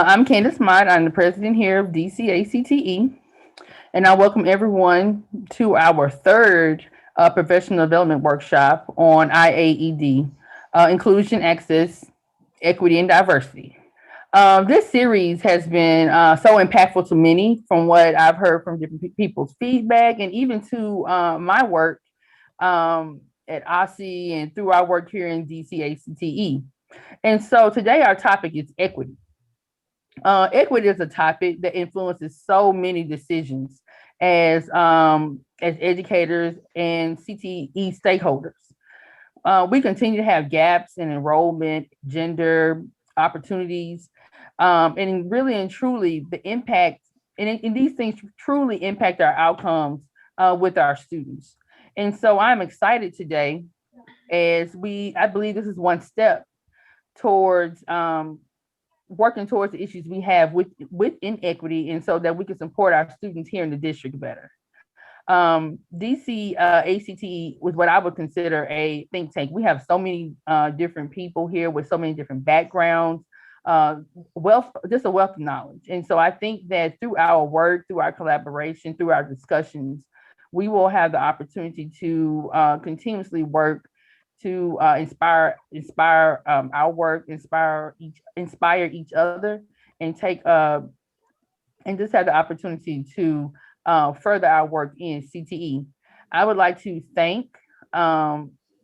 I'm Candace Mott. I'm the president here of DC ACTE, and I welcome everyone to our third professional development workshop on IAED, inclusion, access, equity, and diversity. This series has been so impactful to many from what I've heard from different people's feedback and even to my work at OSSI and through our work here in DC ACTE. And so today our topic is equity. Equity is a topic that influences so many decisions as educators and CTE stakeholders. We continue to have gaps in enrollment, gender, opportunities, and really and truly the impact, and these things truly impact our outcomes with our students. And so I'm excited today I believe this is one step towards working towards the issues we have with inequity, and so that we can support our students here in the district better. DC ACT was what I would consider a think tank. We have so many different people here with so many different backgrounds, just a wealth of knowledge. And so I think that through our work, through our collaboration, through our discussions, we will have the opportunity to continuously work to inspire our work, inspire each other, and and just have the opportunity to further our work in CTE. I would like to thank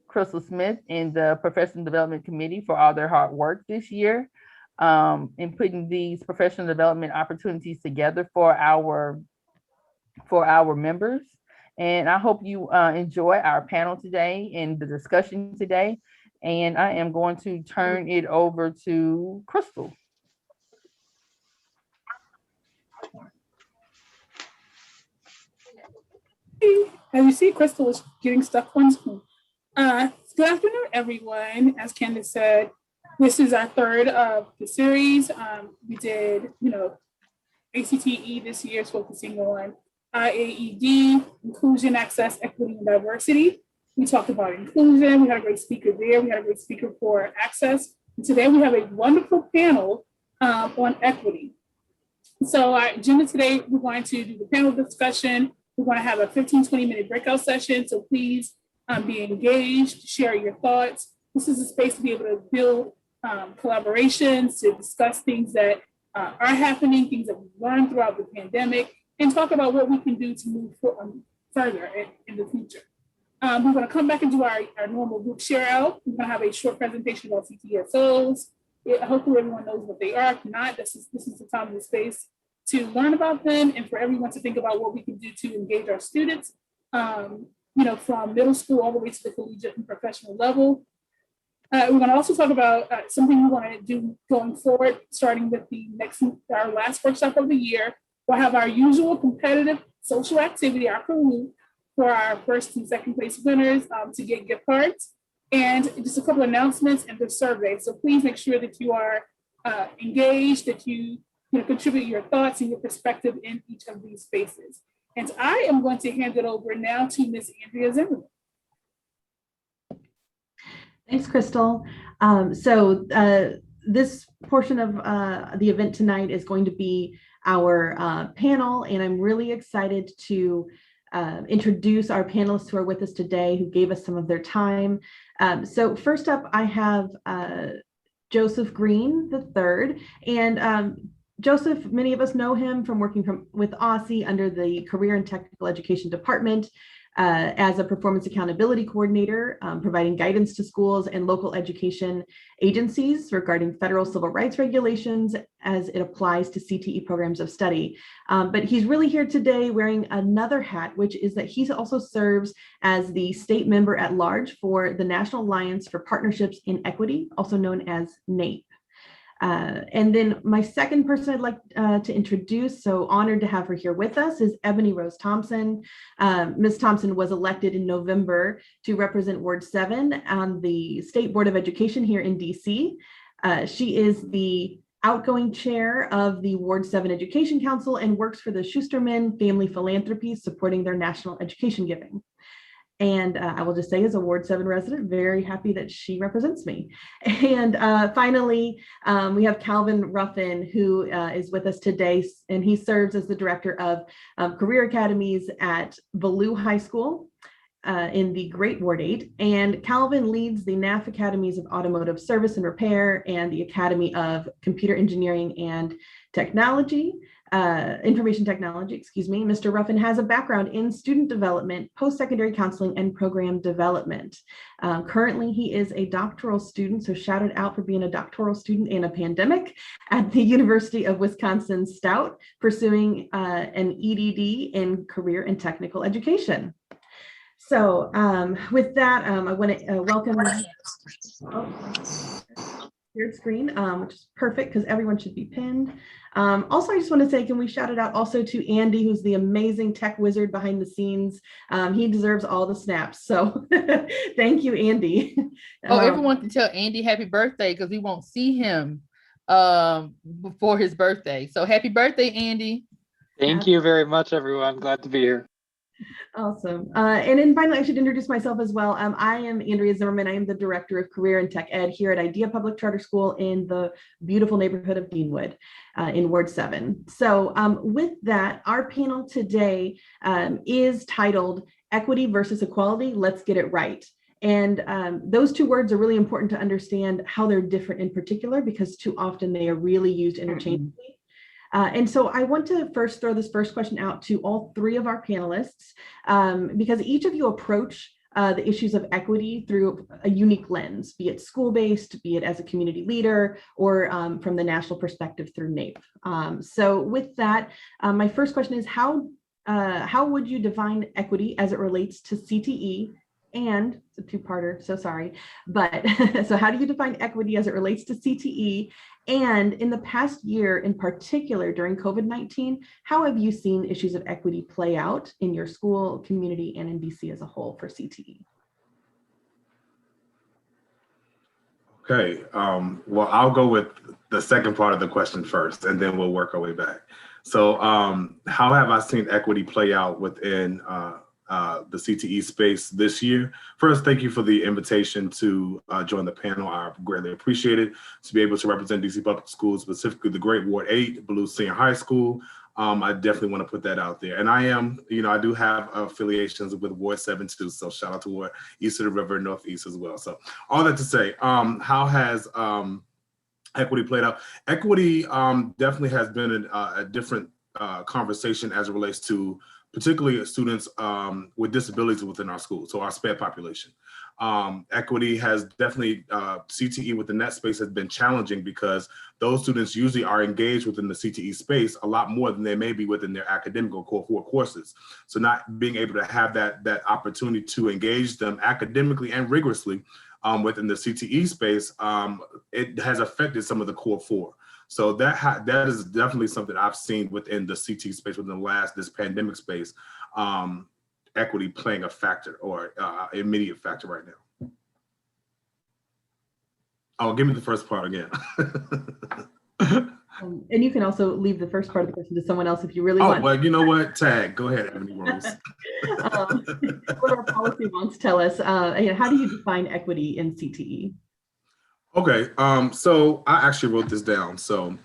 Crystal Smith and the Professional Development Committee for all their hard work this year in putting these professional development opportunities together for our members. And I hope you enjoy our panel today and the discussion today. And I am going to turn it over to Crystal. As you see, Crystal is getting stuck on Zoom. Good afternoon, everyone. As Candace said, this is our third of the series. We did, ACTE this year is focusing on IAED, inclusion, access, equity, and diversity. We talked about inclusion. We had a great speaker there. We had a great speaker for access. And today we have a wonderful panel on equity. So our agenda today, we're going to do the panel discussion. We're going to have a 15-20-minute breakout session. So please be engaged, share your thoughts. This is a space to be able to build collaborations, to discuss things that are happening, things that we've learned throughout the pandemic, and talk about what we can do to move further in the future. We're going to come back and do our normal group share out. We're going to have a short presentation about CTSOs. Hopefully everyone knows what they are. If not, this is the time and the space to learn about them and for everyone to think about what we can do to engage our students, from middle school all the way to the collegiate and professional level. We're going to also talk about something we want to do going forward, starting with our last workshop of the year. We'll have our usual competitive social activity, our Kahoot, for our first and second place winners to get gift cards, and just a couple of announcements and the survey. So please make sure that you are engaged, that you contribute your thoughts and your perspective in each of these spaces. And I am going to hand it over now to Ms. Andrea Zimmerman. Thanks, Crystal. This portion of the event tonight is going to be our panel, and I'm really excited to introduce our panelists who are with us today, who gave us some of their time. So first up, I have Joseph Green III, and Joseph, many of us know him from working with OSSI under the Career and Technical Education Department as a performance accountability coordinator, providing guidance to schools and local education agencies regarding federal civil rights regulations as it applies to CTE programs of study. But he's really here today wearing another hat, which is that he also serves as the state member at large for the National Alliance for Partnerships in Equity, also known as NAEP. And then my second person I'd like to introduce, so honored to have her here with us, is Ebony Rose Thompson. Ms. Thompson was elected in November to represent Ward 7 on the State Board of Education here in DC. She is the outgoing chair of the Ward 7 Education Council and works for the Schusterman Family Philanthropy, supporting their national education giving. And I will just say, as a Ward 7 resident, very happy that she represents me. And finally, we have Calvin Ruffin, who is with us today, and he serves as the director of career academies at Ballou High School in the Great Ward 8. And Calvin leads the NAF Academies of Automotive Service and Repair and the Academy of Computer Engineering and Technology. Information technology, excuse me. Mr. Ruffin has a background in student development, post-secondary counseling, and program development. Currently, he is a doctoral student, so shouted out for being a doctoral student in a pandemic at the University of Wisconsin Stout, pursuing an EDD in career and technical education. So with that, I want to welcome shared screen, which is perfect because everyone should be pinned. Also, I just want to say, can we shout it out also to Andy, who's the amazing tech wizard behind the scenes. He deserves all the snaps. So thank you, Andy. Oh, everyone can tell Andy happy birthday because we won't see him before his birthday. So happy birthday, Andy. Thank you very much, everyone. Glad to be here. Awesome. And then finally, I should introduce myself as well. I am Andrea Zimmerman. I am the Director of Career and Tech Ed here at Idea Public Charter School in the beautiful neighborhood of Deanwood in Ward 7. So with that, our panel today is titled Equity versus Equality, Let's Get It Right. And those two words are really important to understand how they're different in particular, because too often they are really used interchangeably. And so I want to first throw this first question out to all three of our panelists, because each of you approach the issues of equity through a unique lens, be it school-based, be it as a community leader, or from the national perspective through NAEP. So with that, my first question is, how would you define equity as it relates to CTE? And it's a two-parter, so sorry. But so how do you define equity as it relates to CTE? And in the past year, in particular during COVID-19, how have you seen issues of equity play out in your school, community, and in DC as a whole for CTE? Okay, well, I'll go with the second part of the question first, and then we'll work our way back. So how have I seen equity play out within the CTE space this year? First, thank you for the invitation to join the panel. I greatly appreciate it, to be able to represent DC Public Schools, specifically the Great Ward 8, Ballou Senior High School. I definitely want to put that out there. And I am, I do have affiliations with Ward 7 too, so shout out to Ward East of the River, Northeast as well. So all that to say, how has equity played out? Equity definitely has been a different conversation as it relates to particularly students with disabilities within our schools, so our SPED population. Equity has definitely, CTE within that space has been challenging because those students usually are engaged within the CTE space a lot more than they may be within their academic or core 4 courses. So not being able to have that opportunity to engage them academically and rigorously within the CTE space, it has affected some of the core 4. So that is definitely something I've seen within the CT space within this pandemic space, equity playing a factor or immediate factor right now. Oh, give me the first part again. And you can also leave the first part of the question to someone else if you really want. Oh, well, you know what? Tag, go ahead, Ebony Rose. What our policy wants tell us, how do you define equity in CTE? Okay, so I actually wrote this down. So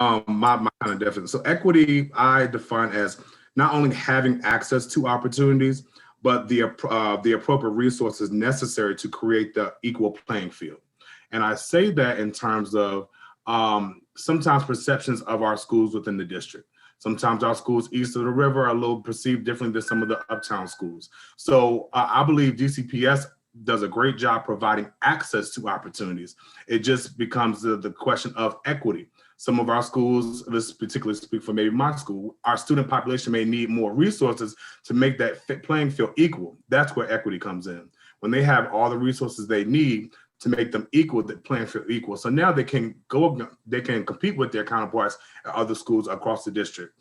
my kind of definition. So equity, I define as not only having access to opportunities, but the appropriate resources necessary to create the equal playing field. And I say that in terms of sometimes perceptions of our schools within the district. Sometimes our schools east of the river are a little perceived differently than some of the uptown schools. So I believe DCPS does a great job providing access to opportunities. It just becomes the question of equity. Some of our schools, let's particularly speak for maybe my school, our student population may need more resources to make that playing field equal. That's where equity comes in. When they have all the resources they need to make them equal, the playing field equal. So now they can compete with their counterparts at other schools across the district.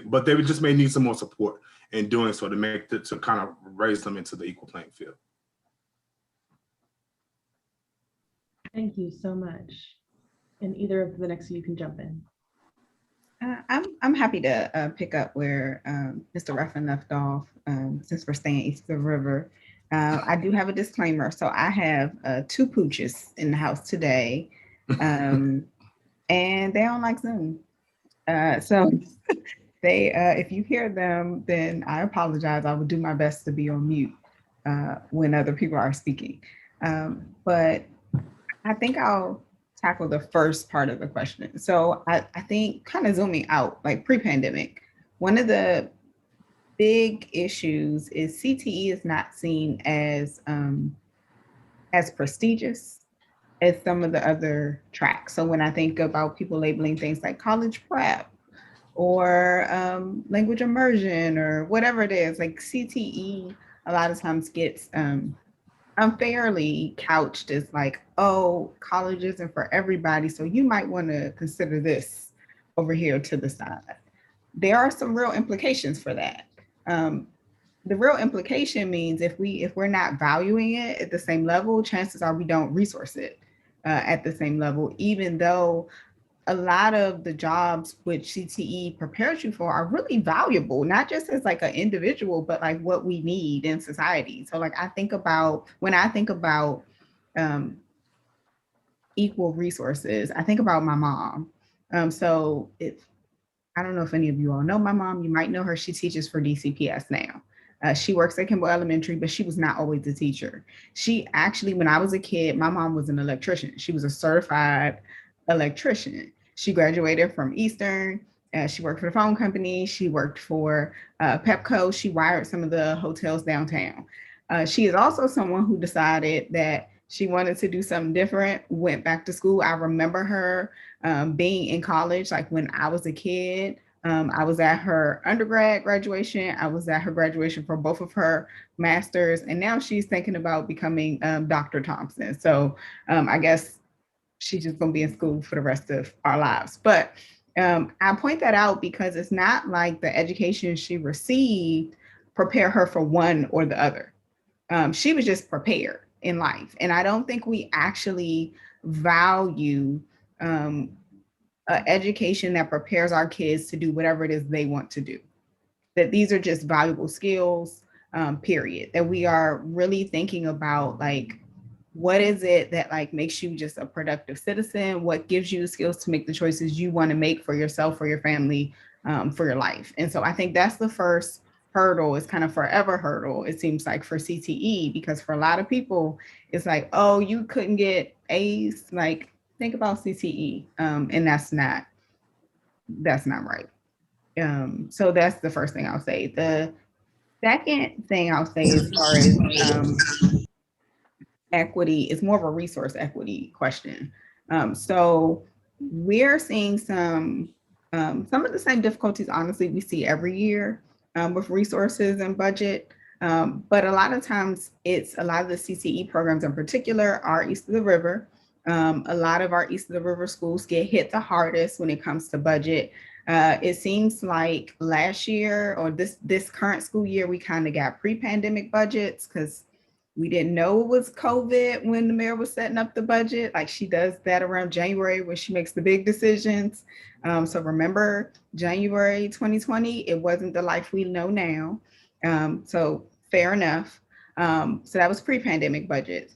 But they just may need some more support in doing so to kind of raise them into the equal playing field. Thank you so much. And either of the next of you can jump in. I'm happy to pick up where Mr. Ruffin left off, since we're staying east of the river. I do have a disclaimer. So I have 2 pooches in the house today, and they don't like Zoom. So they, if you hear them, then I apologize. I will do my best to be on mute when other people are speaking. But I think I'll tackle the first part of the question. So I think kind of zooming out, like pre-pandemic, one of the big issues is CTE is not seen as prestigious as some of the other tracks. So when I think about people labeling things like college prep or language immersion or whatever it is, like CTE a lot of times gets unfairly couched as like, oh, college isn't for everybody, so you might want to consider this over here to the side. There are some real implications for that. Um, the real implication means if we're not valuing it at the same level, chances are we don't resource it at the same level, even though a lot of the jobs which CTE prepares you for are really valuable, not just as like an individual, but like what we need in society. So like when I think about um, equal resources, I think about my mom. So if I don't know if any of you all know my mom, you might know her. She teaches for DCPS now. She works at Kimball Elementary, but she was not always a teacher. She actually, when I was a kid, my mom was an electrician. She was a certified electrician. She graduated from Eastern. She worked for the phone company. She worked for Pepco. She wired some of the hotels downtown. She is also someone who decided that she wanted to do something different, went back to school. I remember her being in college, like when I was a kid. I was at her undergrad graduation. I was at her graduation for both of her masters, and now she's thinking about becoming Dr. Thompson. So I guess she's just going to be in school for the rest of our lives. But I point that out because it's not like the education she received prepare her for one or the other. She was just prepared in life, and I don't think we actually value education that prepares our kids to do whatever it is they want to do. That these are just valuable skills, period. That we are really thinking about like, what is it that like makes you just a productive citizen? What gives you the skills to make the choices you want to make for yourself, for your family, for your life? And so I think that's the first hurdle. Is kind of forever hurdle, it seems like, for CTE, because for a lot of people, it's like, oh, you couldn't get A's. Like, think about CTE, and that's not right. So that's the first thing I'll say. The second thing I'll say, as far as equity, is more of a resource equity question. So we're seeing some of the same difficulties, honestly, we see every year with resources and budget. But a lot of times, it's a lot of the CTE programs in particular are east of the river. A lot of our east of the river schools get hit the hardest when it comes to budget. It seems like last year, or this current school year, we kind of got pre-pandemic budgets because we didn't know it was COVID when the mayor was setting up the budget. Like, she does that around January when she makes the big decisions. So remember January 2020, it wasn't the life we know now. So fair enough. So that was pre-pandemic budgets.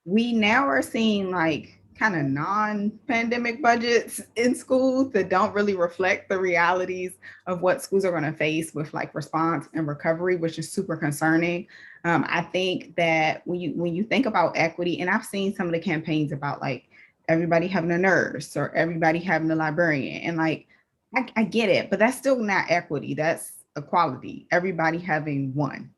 We now are seeing like kind of non-pandemic budgets in schools that don't really reflect the realities of what schools are going to face with like response and recovery, which is super concerning. I think that when you think about equity, and I've seen some of the campaigns about like everybody having a nurse or everybody having a librarian, and like I get it, but that's still not equity. That's equality. Everybody having one.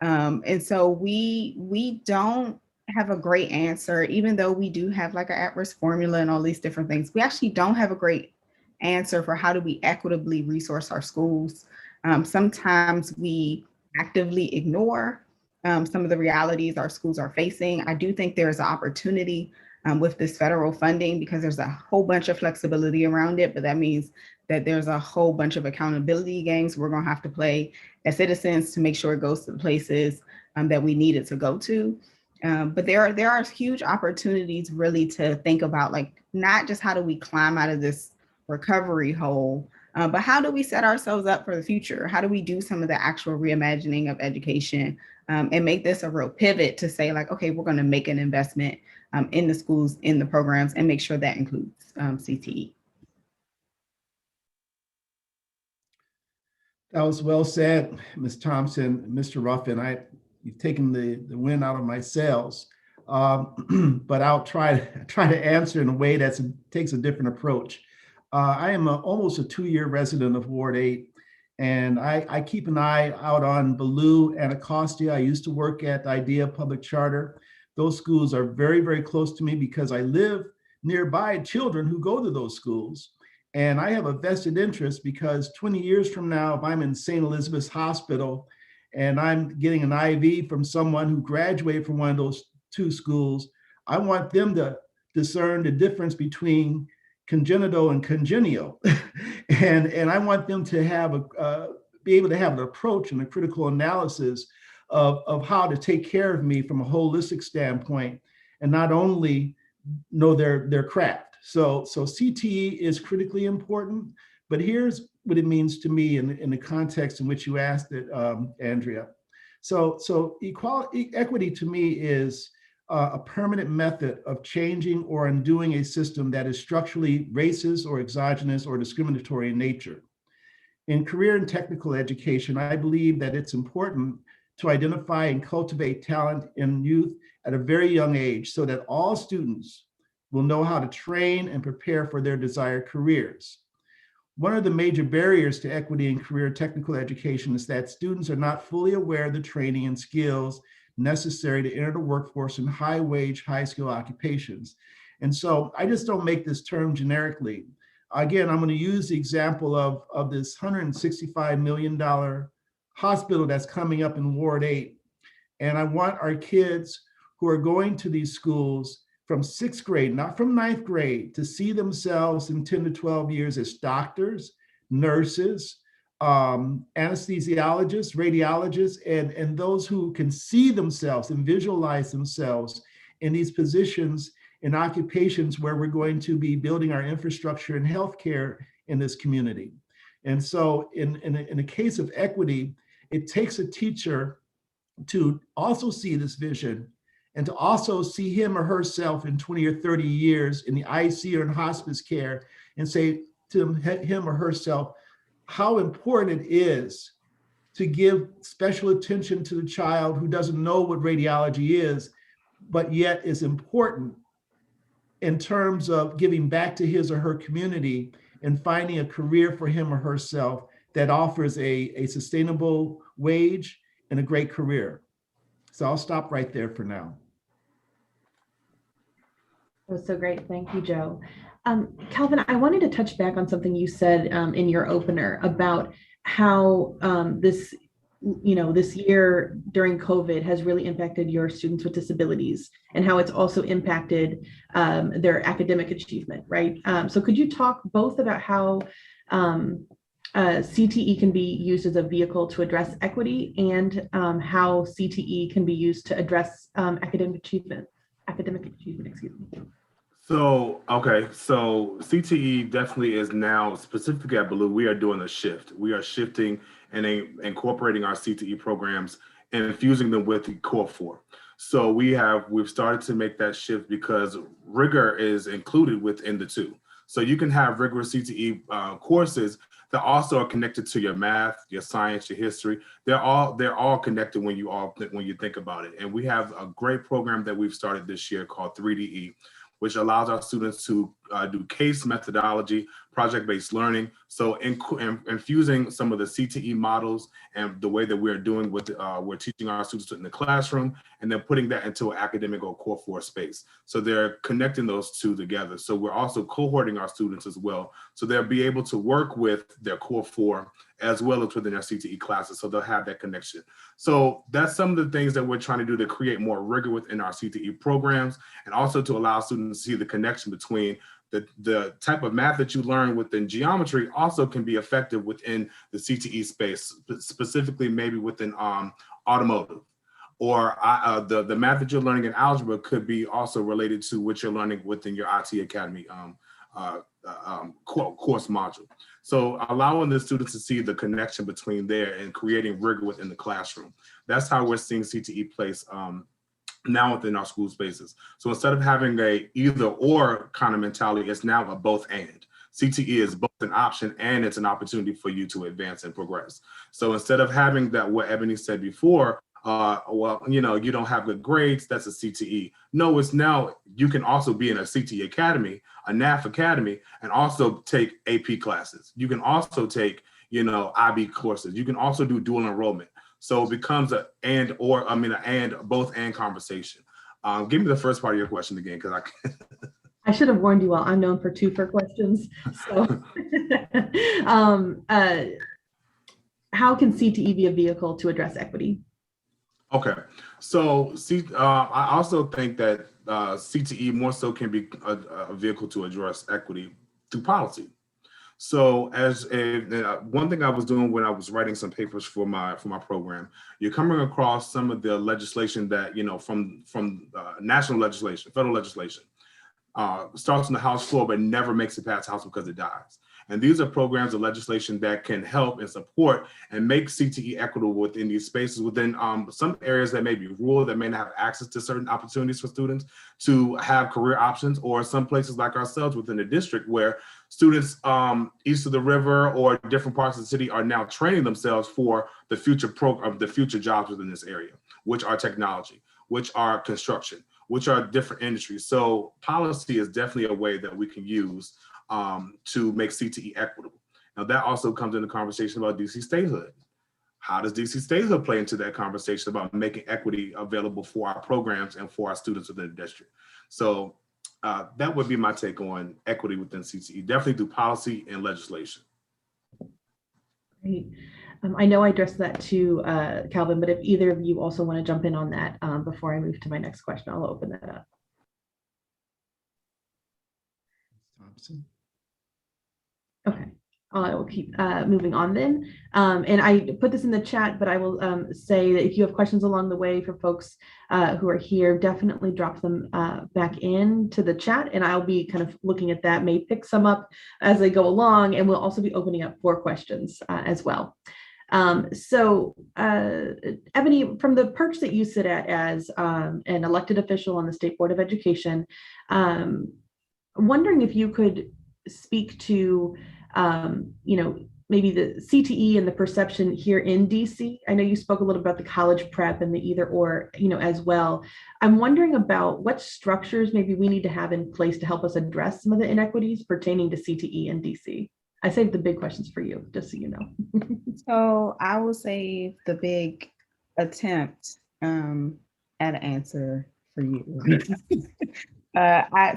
And so we don't have a great answer, even though we do have like an at-risk formula and all these different things. We actually don't have a great answer for how do we equitably resource our schools. Sometimes we actively ignore some of the realities our schools are facing. I do think there's an opportunity with this federal funding, because there's a whole bunch of flexibility around it, but that means that there's a whole bunch of accountability games we're going to have to play as citizens to make sure it goes to the places that we need it to go to. But there are huge opportunities really to think about, like, not just how do we climb out of this recovery hole, But how do we set ourselves up for the future? How do we do some of the actual reimagining of education and make this a real pivot to say like, okay, we're going to make an investment in the schools, in the programs, and make sure that includes CTE. That was well said, Ms. Thompson, Mr. Ruffin. You've taken the wind out of my sails, but I'll try to answer in a way that takes a different approach. I am almost a 2-year resident of Ward 8, and I keep an eye out on Ballou and Anacostia. I used to work at IDEA Public Charter. Those schools are very, very close to me because I live nearby children who go to those schools. And I have a vested interest because 20 years from now, if I'm in St. Elizabeth's Hospital and I'm getting an IV from someone who graduated from one of those 2 schools, I want them to discern the difference between congenital and congenial. and I want them to have be able to have an approach and a critical analysis of how to take care of me from a holistic standpoint, and not only know their craft. So CTE is critically important, but here's what it means to me in the context in which you asked it, Andrea. So equity to me is a permanent method of changing or undoing a system that is structurally racist or exogenous or discriminatory in nature. In career and technical education, I believe that it's important to identify and cultivate talent in youth at a very young age so that all students will know how to train and prepare for their desired careers. One of the major barriers to equity in career technical education is that students are not fully aware of the training and skills necessary to enter the workforce in high-wage, high-skill occupations. And so I just don't make this term generically. Again, I'm going to use the example of this $165 million hospital that's coming up in Ward 8. And I want our kids who are going to these schools from 6th grade, not from 9th grade, to see themselves in 10 to 12 years as doctors, nurses, anesthesiologists, radiologists, and those who can see themselves and visualize themselves in these positions in occupations where we're going to be building our infrastructure and healthcare in this community. And so in the case of equity, it takes a teacher to also see this vision and to also see him or herself in 20 or 30 years in the IC or in hospice care and say to him or herself how important it is to give special attention to the child who doesn't know what radiology is, but yet is important in terms of giving back to his or her community and finding a career for him or herself that offers a sustainable wage and a great career. So I'll stop right there for now. That was so great. Thank you, Joe. Calvin, I wanted to touch back on something you said in your opener about how this year during COVID has really impacted your students with disabilities and how it's also impacted their academic achievement, right? So could you talk both about how CTE can be used as a vehicle to address equity and how CTE can be used to address academic achievement, excuse me. So CTE definitely is now, specifically at Ballou, we are doing a shift. We are shifting and incorporating our CTE programs and infusing them with the core 4. So we've started to make that shift because rigor is included within the 2. So you can have rigorous CTE courses that also are connected to your math, your science, your history. They're all connected when you think about it. And we have a great program that we've started this year called 3DE, which allows our students to do case methodology, project-based learning. So infusing some of the CTE models and the way that we're doing with, we're teaching our students in the classroom, and then putting that into an academic or core 4 space. So they're connecting those 2 together. So we're also cohorting our students as well. So they'll be able to work with their core 4 as well as within their CTE classes. So they'll have that connection. So that's some of the things that we're trying to do to create more rigor within our CTE programs, and also to allow students to see the connection between the type of math that you learn within geometry also can be effective within the CTE space, specifically maybe within automotive, or the math that you're learning in algebra could be also related to what you're learning within your IT Academy course module. So allowing the students to see the connection between there and creating rigor within the classroom. That's how we're seeing CTE place now within our school spaces. So instead of having a either or kind of mentality, it's now a both and. CTE is both an option and it's an opportunity for you to advance and progress. So instead of having that, what Ebony said before, well, you know, you don't have good grades, that's a CTE. No, it's now, you can also be in a CTE academy, a NAF academy, and also take AP classes. You can also take, you know, IB courses. You can also do dual enrollment. So it becomes an both and conversation. Give me the first part of your question again, because I should have warned you all. I'm known for two-for questions. So, how can CTE be a vehicle to address equity? Okay, so I also think that CTE more so can be a vehicle to address equity through policy. So as one thing I was doing when I was writing some papers for my program, you're coming across some of the legislation that, you know, from national legislation, federal legislation, starts on the House floor but never makes it past House because it dies. And these are programs of legislation that can help and support and make CTE equitable within these spaces, within some areas that may be rural, that may not have access to certain opportunities for students to have career options, or some places like ourselves within the district where students east of the river or different parts of the city are now training themselves for the future jobs within this area, which are technology, which are construction, which are different industries. So policy is definitely a way that we can use to make CTE equitable. Now that also comes into conversation about DC statehood. How does DC statehood play into that conversation about making equity available for our programs and for our students within the district? So that would be my take on equity within CTE, definitely through policy and legislation. Great. I know I addressed that to Calvin, but if either of you also want to jump in on that before I move to my next question, I'll open that up. Thompson. Okay, I will keep moving on then. And I put this in the chat, but I will say that if you have questions along the way for folks who are here, definitely drop them back into the chat, and I'll be kind of looking at that, may pick some up as they go along, and we'll also be opening up for questions as well. So Ebony, from the perch that you sit at as an elected official on the State Board of Education, I'm wondering if you could speak to, you know, maybe the CTE and the perception here in DC. I know you spoke a little about the college prep and the either or, you know, as well. I'm wondering about what structures maybe we need to have in place to help us address some of the inequities pertaining to CTE in DC. I saved the big questions for you, just so you know. So I will save the big attempt at an answer for you.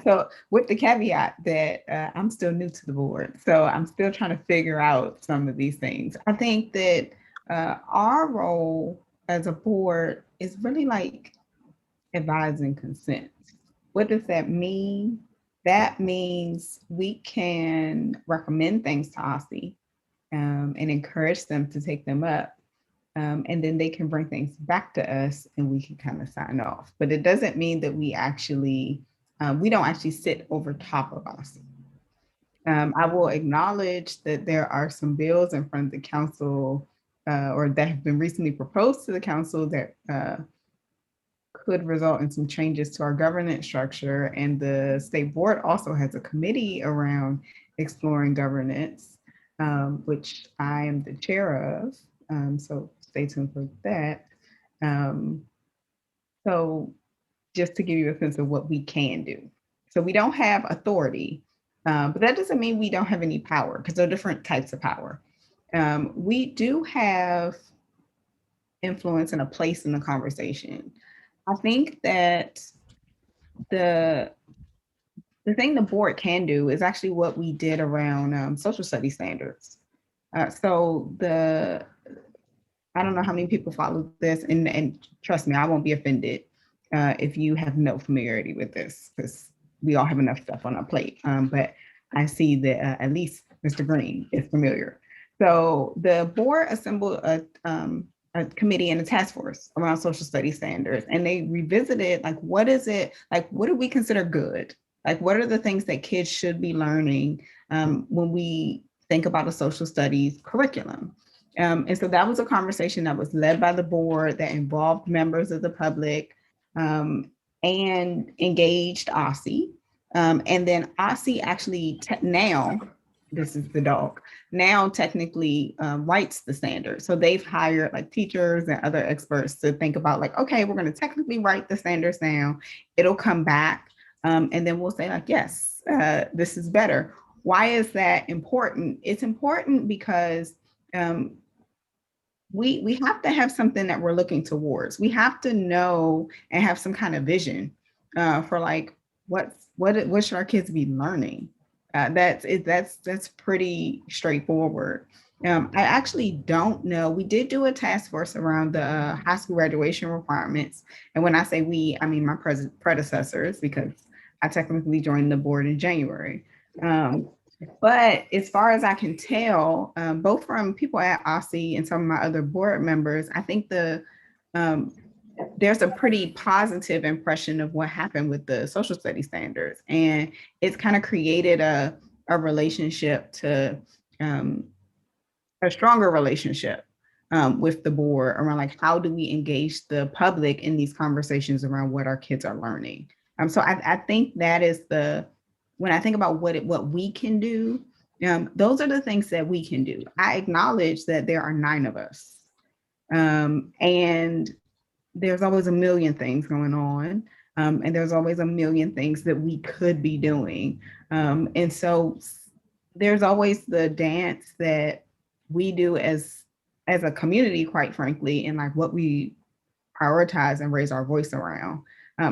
So with the caveat that I'm still new to the board, so I'm still trying to figure out some of these things. I think that our role as a board is really like advising consent. What does that mean? That means we can recommend things to ACTE and encourage them to take them up. And then they can bring things back to us and we can kind of sign off. But it doesn't mean that we actually, we don't actually sit over top of ACTE. I will acknowledge that there are some bills in front of the council or that have been recently proposed to the council that could result in some changes to our governance structure. And the state board also has a committee around exploring governance, which I am the chair of. So stay tuned for that. So just to give you a sense of what we can do. So we don't have authority, but that doesn't mean we don't have any power, because there are different types of power. We do have influence and a place in the conversation. I think that the thing the board can do is actually what we did around social studies standards. So I don't know how many people follow this, and trust me, I won't be offended if you have no familiarity with this, because we all have enough stuff on our plate. But I see that at least Mr. Green is familiar. So the board assembled a committee and a task force around social studies standards, and they revisited like, what is it, like, what do we consider good? Like, what are the things that kids should be learning when we think about a social studies curriculum? And so that was a conversation that was led by the board that involved members of the public and engaged ACTE. And then ACTE actually now, this is the dog, now technically writes the standard. So they've hired like teachers and other experts to think about like, okay, we're going to technically write the standards down. It'll come back. And then we'll say like, yes, this is better. Why is that important? It's important because we have to have something that we're looking towards. We have to know and have some kind of vision for like what should our kids be learning. That's pretty straightforward. I actually don't know. We did do a task force around the high school graduation requirements, and when I say we, I mean my predecessors, because I technically joined the board in January. But as far as I can tell, both from people at ACTE and some of my other board members, I think there's a pretty positive impression of what happened with the social studies standards. And it's kind of created a relationship to a stronger relationship with the board around like, how do we engage the public in these conversations around what our kids are learning? So I think that is when I think about what we can do, those are the things that we can do. I acknowledge that there are 9 of us. And there's always a million things going on. And there's always a million things that we could be doing. And so there's always the dance that we do as a community, quite frankly, and like what we prioritize and raise our voice around.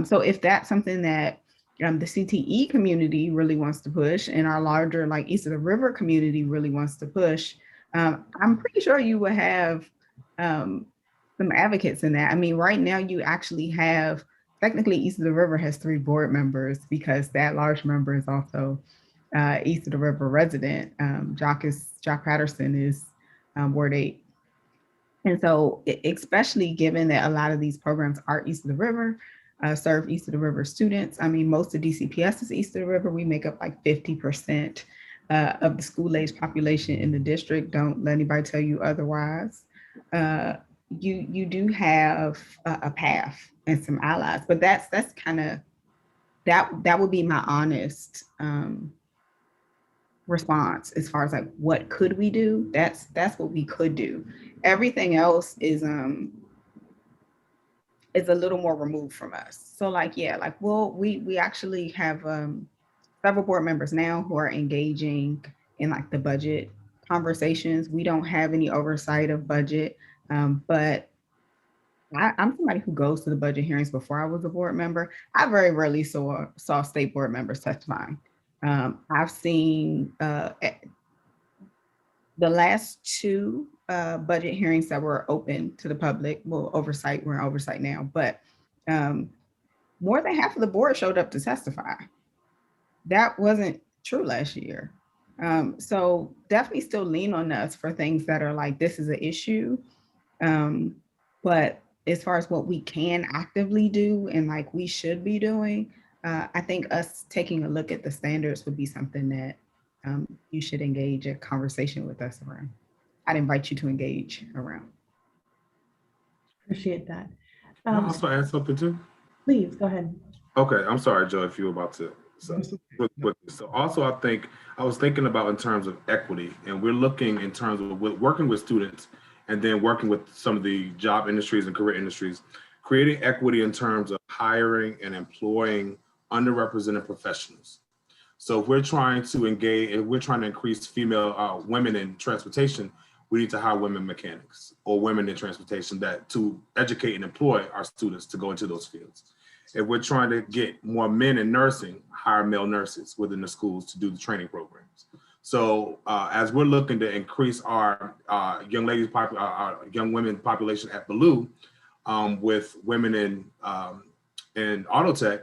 So if that's something that the CTE community really wants to push and our larger like East of the River community really wants to push, I'm pretty sure you will have some advocates in that. I mean, right now you actually have, technically East of the River has 3 board members because that large member is also East of the River resident. Jock Patterson is Ward 8. And so, especially given that a lot of these programs are East of the River, serve East of the River students. I mean, most of DCPS is East of the River. We make up like 50% of the school age population in the district. Don't let anybody tell you otherwise. You do have a path and some allies, but that's kind of, that would be my honest response as far as like, what could we do? That's what we could do. Everything else is a little more removed from us. So like, yeah, like, well, we actually have several board members now who are engaging in like the budget conversations. We don't have any oversight of budget, but I'm somebody who goes to the budget hearings before I was a board member. I very rarely saw state board members testifying. I've seen the last 2 budget hearings that were open to the public. Well, oversight, we're in oversight now, but more than half of the board showed up to testify. That wasn't true last year. So definitely still lean on us for things that are like, this is an issue. But as far as what we can actively do and like we should be doing, I think us taking a look at the standards would be something that you should engage a conversation with us around. I'd invite you to engage around. Appreciate that. Can I also add something too? Please go ahead. Okay, I'm sorry, Joe, if you were about to. So also, I think I was thinking about in terms of equity, and we're looking in terms of working with students and then working with some of the job industries and career industries, creating equity in terms of hiring and employing underrepresented professionals. So if we're trying to engage, if we're trying to increase women in transportation, we need to hire women mechanics or women in transportation to educate and employ our students to go into those fields. If we're trying to get more men in nursing, hire male nurses within the schools to do the training programs. So as we're looking to increase our young women population at Ballou with women in auto tech,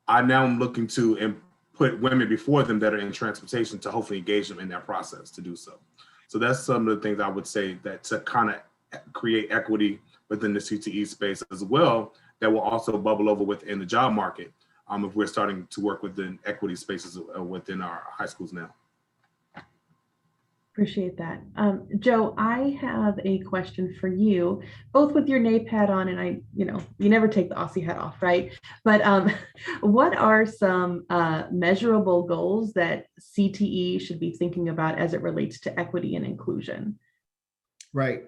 I now am looking to put women before them that are in transportation to hopefully engage them in that process to do so. So that's some of the things I would say that to kind of create equity within the CTE space as well, that will also bubble over within the job market. if we're starting to work within equity spaces within our high schools now. Appreciate that. Joe, I have a question for you, both with your NAEP hat on, and you never take the Aussie hat off, right? But what are some measurable goals that CTE should be thinking about as it relates to equity and inclusion? Right.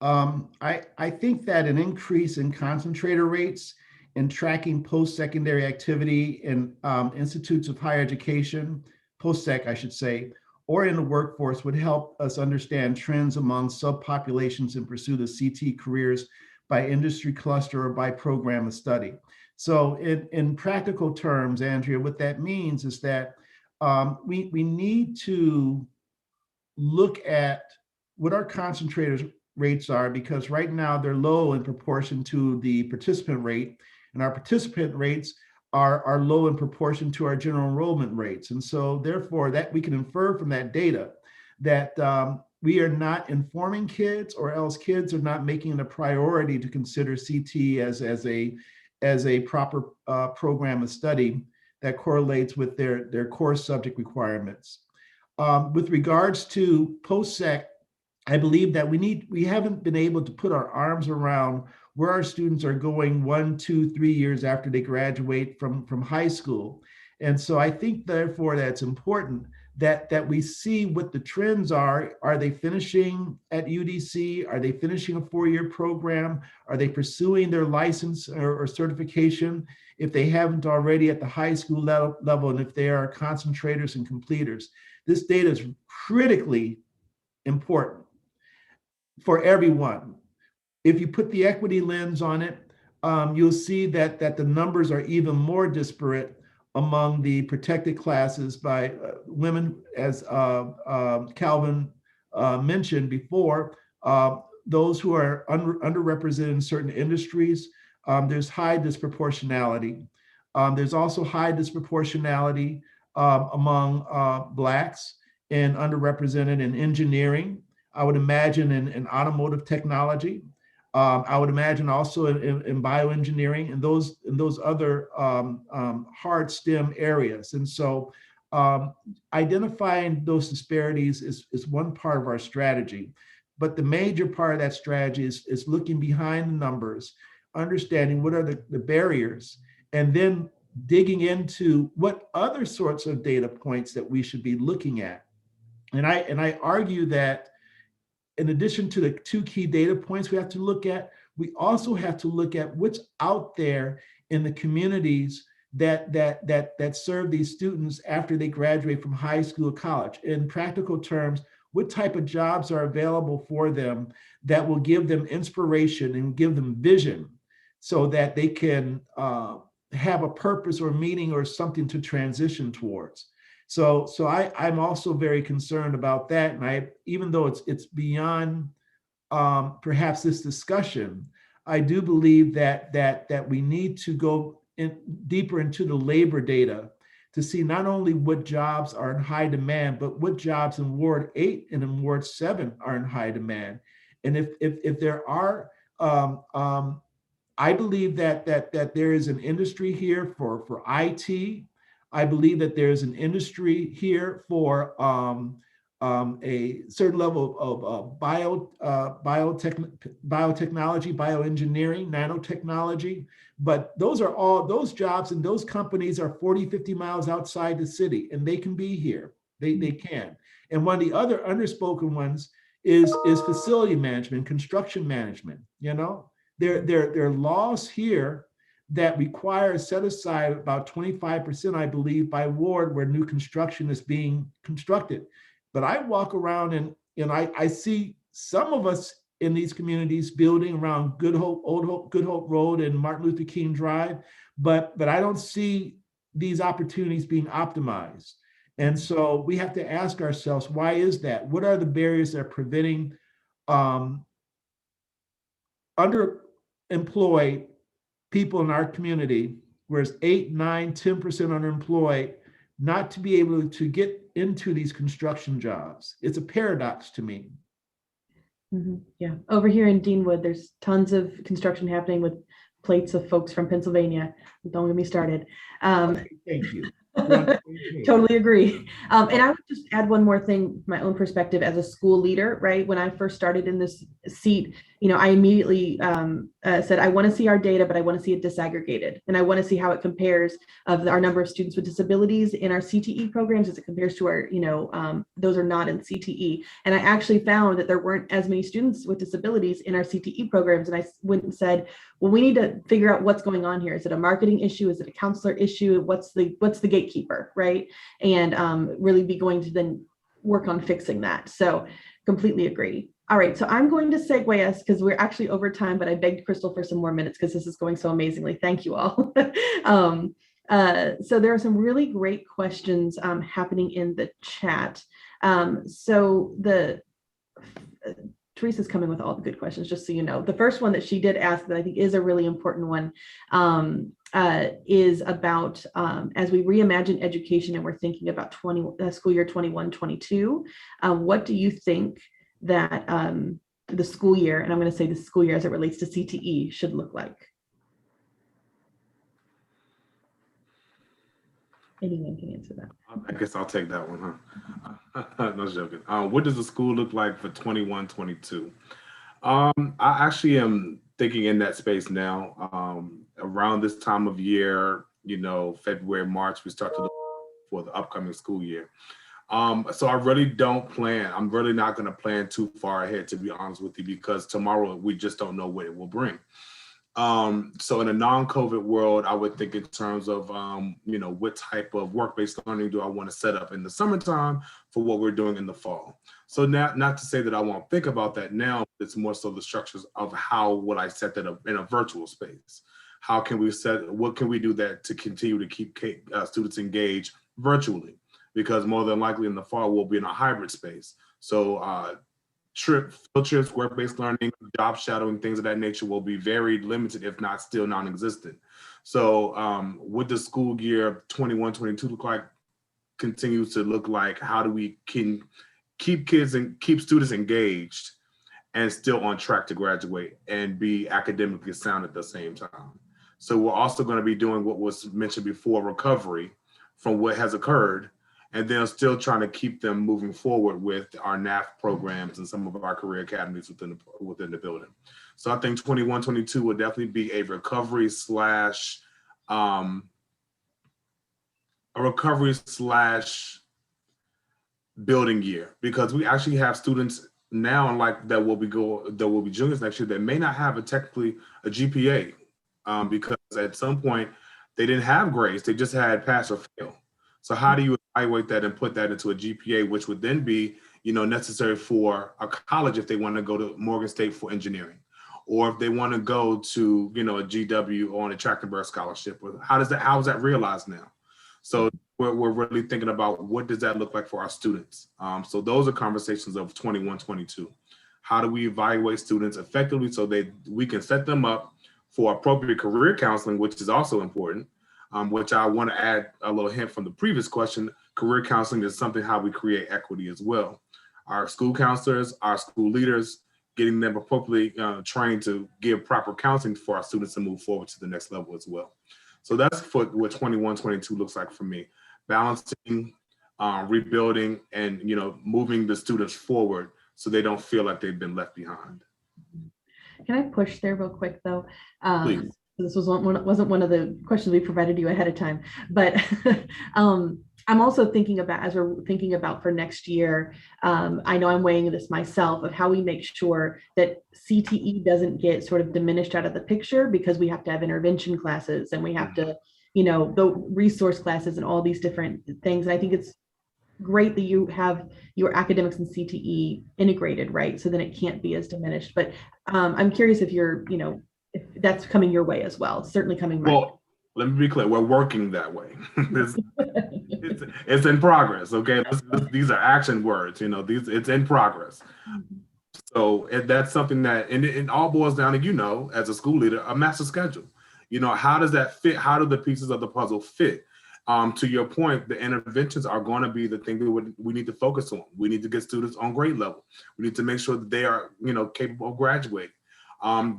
I think that an increase in concentrator rates in tracking post-secondary activity in institutes of higher education, post-sec, I should say, or in the workforce would help us understand trends among subpopulations in pursuit of CT careers by industry cluster or by program of study. So in practical terms, Andrea, what that means is that we need to look at what our concentrators rates are, because right now they're low in proportion to the participant rate, and our participant rates are low in proportion to our general enrollment rates. And so therefore that we can infer from that data that we are not informing kids, or else kids are not making it a priority to consider CT as a proper program of study that correlates with their core subject requirements. With regards to post-sec, I believe that we haven't been able to put our arms around where our students are going 1, 2, 3 years after they graduate from high school. And so I think therefore that's important that we see what the trends are. Are they finishing at UDC? Are they finishing a 4-year program? Are they pursuing their license or certification if they haven't already at the high school level, and if they are concentrators and completers? This data is critically important for everyone. If you put the equity lens on it, you'll see that the numbers are even more disparate among the protected classes by women, as Calvin mentioned before. Those who are underrepresented in certain industries, there's high disproportionality. There's also high disproportionality among Blacks and underrepresented in engineering. I would imagine in automotive technology. I would imagine also in bioengineering and those other hard STEM areas. And so identifying those disparities is one part of our strategy. But the major part of that strategy is looking behind the numbers, understanding what are the barriers, and then digging into what other sorts of data points that we should be looking at. And I argue that in addition to the 2 key data points we have to look at, we also have to look at what's out there in the communities that serve these students after they graduate from high school or college. In practical terms, what type of jobs are available for them that will give them inspiration and give them vision so that they can have a purpose or meaning or something to transition towards. So I'm also very concerned about that. And even though it's beyond perhaps this discussion, I do believe that we need to go deeper into the labor data to see not only what jobs are in high demand, but what jobs in Ward 8 and in Ward 7 are in high demand. And if there are, I believe that there is an industry here for IT. I believe that there's an industry here for a certain level of biotechnology, bioengineering, nanotechnology. But those jobs and those companies are 40, 50 miles outside the city, and they can be here. They can. And one of the other underspoken ones is facility management, construction management. There are laws here that require set aside about 25%, I believe, by ward where new construction is being constructed. But I walk around and I see some of us in these communities building around Good Hope Road and Martin Luther King Drive, but I don't see these opportunities being optimized. And so we have to ask ourselves, why is that? What are the barriers that are preventing underemployed people in our community, whereas 8, 9, 10% underemployed, not to be able to get into these construction jobs? It's a paradox to me. Yeah, over here in Deanwood, there's tons of construction happening with plates of folks from Pennsylvania. Don't get me started. Thank you. Totally agree. And I would just add one more thing, my own perspective as a school leader, right? When I first started in this seat, I immediately said, I want to see our data, but I want to see it disaggregated. And I want to see how it compares of our number of students with disabilities in our CTE programs as it compares to our, those are not in CTE. And I actually found that there weren't as many students with disabilities in our CTE programs. And I went and said, well, we need to figure out what's going on here. Is it a marketing issue? Is it a counselor issue? What's the gatekeeper, right? And really be going to then work on fixing that. So completely agree. All right, so I'm going to segue us because we're actually over time, but I begged Crystal for some more minutes because this is going so amazingly. Thank you all. So there are some really great questions happening in the chat. Teresa's coming with all the good questions, just so you know. The first one that she did ask that I think is a really important one is about as we reimagine education and we're thinking about school year 21-22, what do you think that the school year, and I'm going to say the school year as it relates to CTE, should look like? Anyone can answer that. I guess I'll take that one, huh? No joking. What does the school look like for 21-22? I actually am thinking in that space now. Around this time of year, February, March, we start to look for the upcoming school year. So I really don't plan. I'm really not going to plan too far ahead, to be honest with you, because tomorrow we just don't know what it will bring. So in a non-COVID world, I would think in terms of, what type of work-based learning do I want to set up in the summertime for what we're doing in the fall. So not to say that I won't think about that now, it's more so the structures of how will I set that up in a virtual space. What can we do that to continue to keep students engaged virtually? Because more than likely in the fall, we'll be in a hybrid space. So field trips, work-based learning, job shadowing, things of that nature will be very limited, if not still non-existent. So what does school year 21-22 look like? Continues to look like, how do we can keep students engaged and still on track to graduate and be academically sound at the same time. So we're also going to be doing what was mentioned before, recovery from what has occurred, and then still trying to keep them moving forward with our NAF programs and some of our career academies within the building. So I think 21-22 will definitely be a recovery slash building year, because we actually have students now that will be juniors next year that may not have technically a GPA because at some point they didn't have grades, they just had pass or fail. So how do you evaluate that and put that into a GPA, which would then be, necessary for a college if they want to go to Morgan State for engineering, or if they want to go to, a GW on a Trachtenberg scholarship? How is that realized now? So we're really thinking about what does that look like for our students. So those are conversations of 21-22. How do we evaluate students effectively so we can set them up for appropriate career counseling, which is also important. Which I want to add a little hint from the previous question. Career counseling is something how we create equity as well. Our school counselors, our school leaders, getting them appropriately trained to give proper counseling for our students to move forward to the next level as well. So that's what 21-22 looks like for me. Balancing, rebuilding, and moving the students forward so they don't feel like they've been left behind. Can I push there real quick though? Please. This wasn't one of the questions we provided you ahead of time, but I'm also thinking about, as we're thinking about for next year, I know I'm weighing this myself, of how we make sure that CTE doesn't get sort of diminished out of the picture, because we have to have intervention classes and we have to, the resource classes and all these different things. And I think it's great that you have your academics and CTE integrated, right? So then it can't be as diminished. But I'm curious if you're, if that's coming your way as well. It's certainly coming my way. Let me be clear. We're working that way. it's in progress. Okay, these are action words. It's in progress. So that's something that, and it all boils down to, as a school leader, a master schedule. How does that fit? How do the pieces of the puzzle fit? To your point, the interventions are going to be the thing that we need to focus on. We need to get students on grade level. We need to make sure that they are, capable of graduating.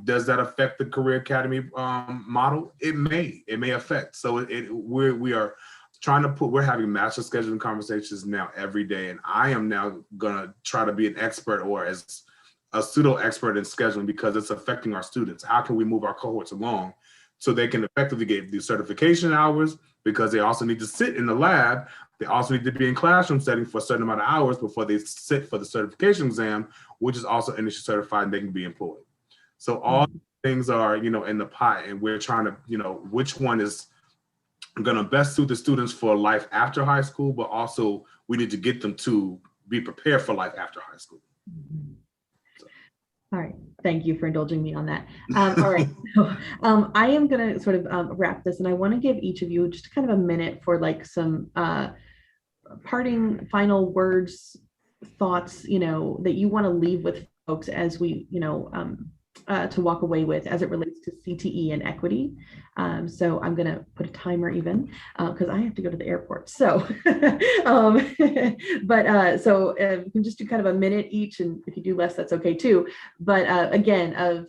Does that affect the Career Academy model? It may affect. So we are trying to we're having master scheduling conversations now every day. And I am now gonna try to be an expert or as a pseudo expert in scheduling because it's affecting our students. How can we move our cohorts along so they can effectively get these certification hours, because they also need to sit in the lab. They also need to be in classroom setting for a certain amount of hours before they sit for the certification exam, which is also industry certified, and they can be employed. So all things are, in the pot, and we're trying to, which one is going to best suit the students for life after high school, but also we need to get them to be prepared for life after high school. All right, thank you for indulging me on that. All right, so I am going to sort of wrap this, and I want to give each of you just kind of a minute for like some parting final words, thoughts, that you want to leave with folks as we, to walk away with as it relates to CTE and equity. So I'm going to put a timer even because I have to go to the airport. So, you can just do kind of a minute each, and if you do less, that's okay too. But again,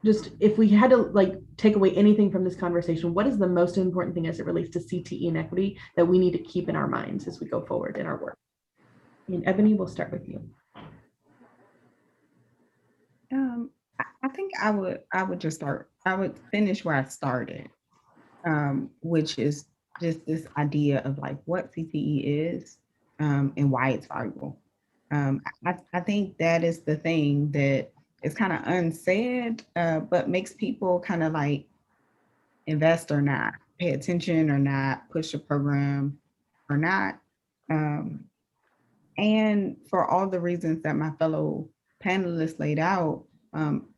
just if we had to like take away anything from this conversation, what is the most important thing as it relates to CTE and equity that we need to keep in our minds as we go forward in our work? And Ebony, we'll start with you. I think I would just start. I would finish where I started, which is just this idea of like what CTE is and why it's valuable. I think that is the thing that is kind of unsaid, but makes people kind of like invest or not, pay attention or not, push a program or not. And for all the reasons that my fellow panelists laid out,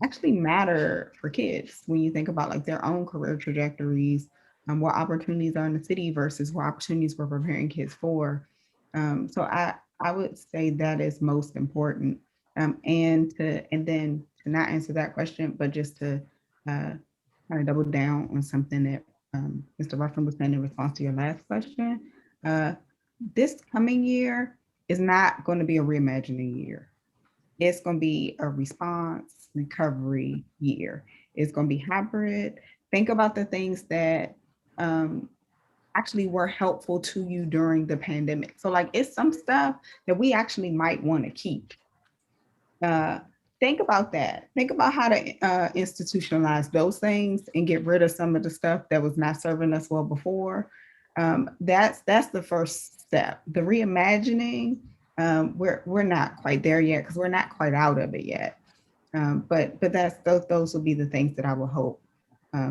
actually matter for kids when you think about like their own career trajectories, what opportunities are in the city versus what opportunities we're preparing kids for. So I would say that is most important. And then to not answer that question, but just to kind of double down on something that Mr. Ruffin was saying in response to your last question. This coming year is not going to be a reimagining year. It's going to be a response recovery year. It's going to be hybrid. Think about the things that actually were helpful to you during the pandemic. So like it's some stuff that we actually might want to keep. Think about that. Think about how to institutionalize those things and get rid of some of the stuff that was not serving us well before. That's the first step. The reimagining, we're not quite there yet because we're not quite out of it yet. But those will be the things that I will hope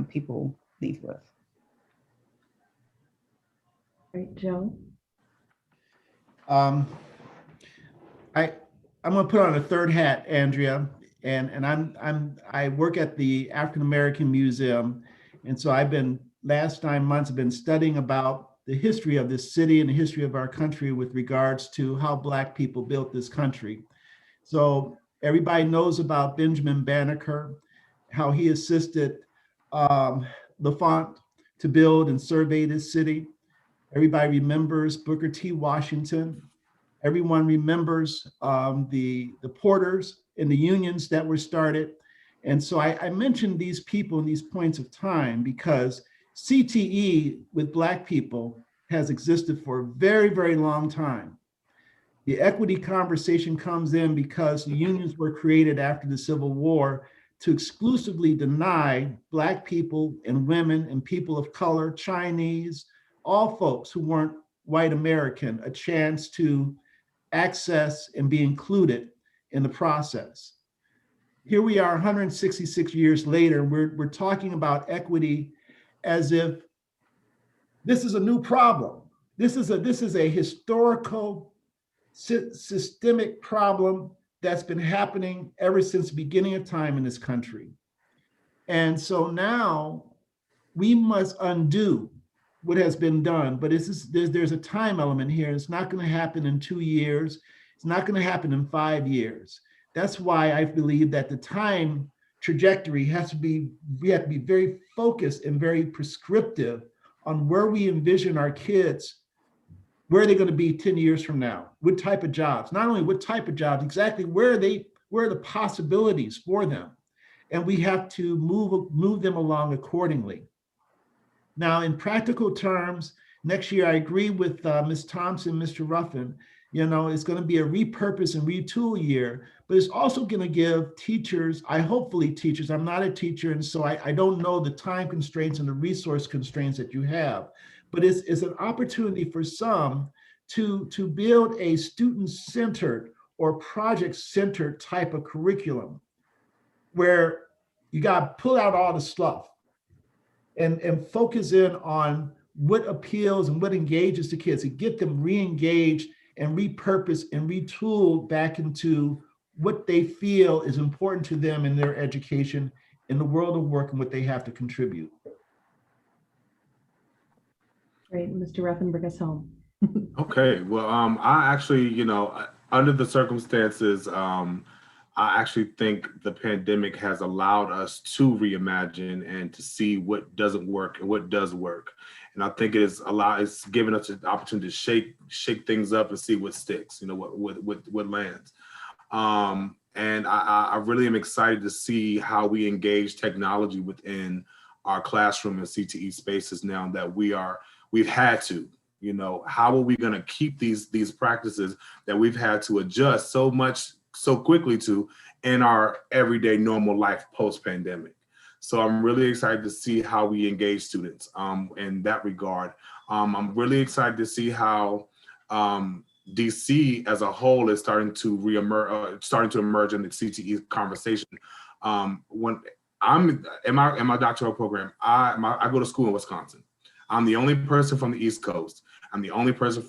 people leave with. Right, Joe. I'm going to put on a third hat, Andrea, and I work at the African American Museum, and so last 9 months I've been studying about the history of this city and the history of our country with regards to how Black people built this country. So everybody knows about Benjamin Banneker, how he assisted LaFont to build and survey this city. Everybody remembers Booker T. Washington. Everyone remembers the porters and the unions that were started. And so I mentioned these people in these points of time because CTE with Black people has existed for a very, very long time. The equity conversation comes in because the unions were created after the Civil War to exclusively deny Black people and women and people of color, Chinese, all folks who weren't white American, a chance to access and be included in the process. Here we are 166 years later, we're talking about equity as if this is a new problem. This is a historical, systemic problem that's been happening ever since the beginning of time in this country. And so now we must undo what has been done, but there's a time element here. It's not going to happen in 2 years. It's not going to happen in 5 years. That's why I believe that the time trajectory we have to be very focused and very prescriptive on where we envision our kids, where are they going to be 10 years from now? What type of jobs? Not only what type of jobs, exactly where are they Where are the possibilities for them? And we have to move them along accordingly. Now, in practical terms, next year, I agree with Ms. Thompson, Mr. Ruffin, it's going to be a repurpose and retool year, but it's also going to give teachers, hopefully teachers, I'm not a teacher, and so I don't know the time constraints and the resource constraints that you have, but it's an opportunity for some to build a student-centered or project-centered type of curriculum where you got to pull out all the stuff and focus in on what appeals and what engages the kids, to get them re-engaged and repurposed and retooled back into what they feel is important to them in their education, in the world of work, and what they have to contribute. Great, Mr. Ruffin, bring us home. Okay, well, I actually, under the circumstances, I actually think the pandemic has allowed us to reimagine and to see what doesn't work and what does work. And I think it's given us an opportunity to shake things up and see what sticks, what lands. And I really am excited to see how we engage technology within our classroom and CTE spaces now that we've had to. How are we going to keep these practices that we've had to adjust so quickly to in our everyday normal life post-pandemic? So I'm really excited to see how we engage students in that regard. I'm really excited to see how DC as a whole is starting to emerge in the CTE conversation. When I'm in my doctoral program, I go to school in Wisconsin. I'm the only person from the East Coast. I'm the only person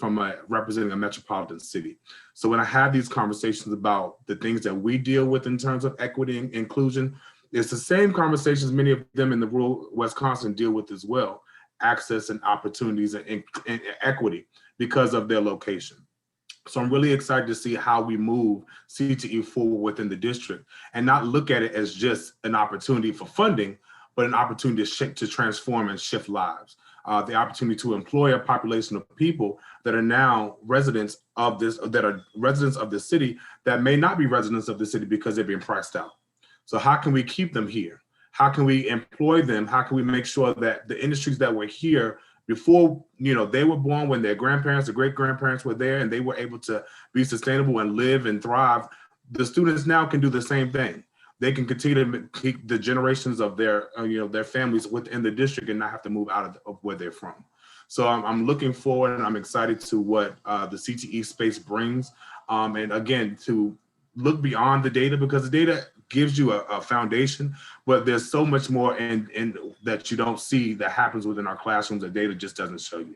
representing a metropolitan city. So when I have these conversations about the things that we deal with in terms of equity and inclusion, it's the same conversations many of them in the rural Wisconsin deal with as well: access and opportunities and equity because of their location. So I'm really excited to see how we move CTE forward within the district and not look at it as just an opportunity for funding, but an opportunity to transform and shift lives. The opportunity to employ a population of people that are now residents of this city that may not be residents of the city because they're being priced out. So how can we keep them here? How can we employ them? How can we make sure that the industries that were here before, they were born, when their grandparents or great grandparents were there and they were able to be sustainable and live and thrive, the students now can do the same thing. They can continue to keep the generations of their families within the district and not have to move out of where they're from. So I'm looking forward and I'm excited to what the CTE space brings. And again, to look beyond the data, because the data gives you a foundation, but there's so much more in that you don't see that happens within our classrooms that data just doesn't show you.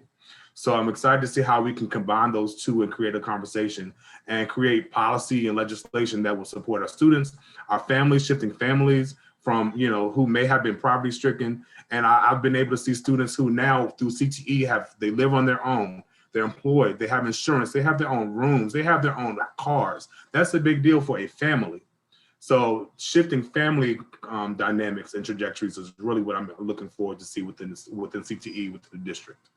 So I'm excited to see how we can combine those two and create a conversation and create policy and legislation that will support our students, our families, shifting families from, who may have been poverty stricken. And I've been able to see students who now through CTE they live on their own, they're employed, they have insurance, they have their own rooms, they have their own cars. That's a big deal for a family. So shifting family dynamics and trajectories is really what I'm looking forward to see within CTE, within the district.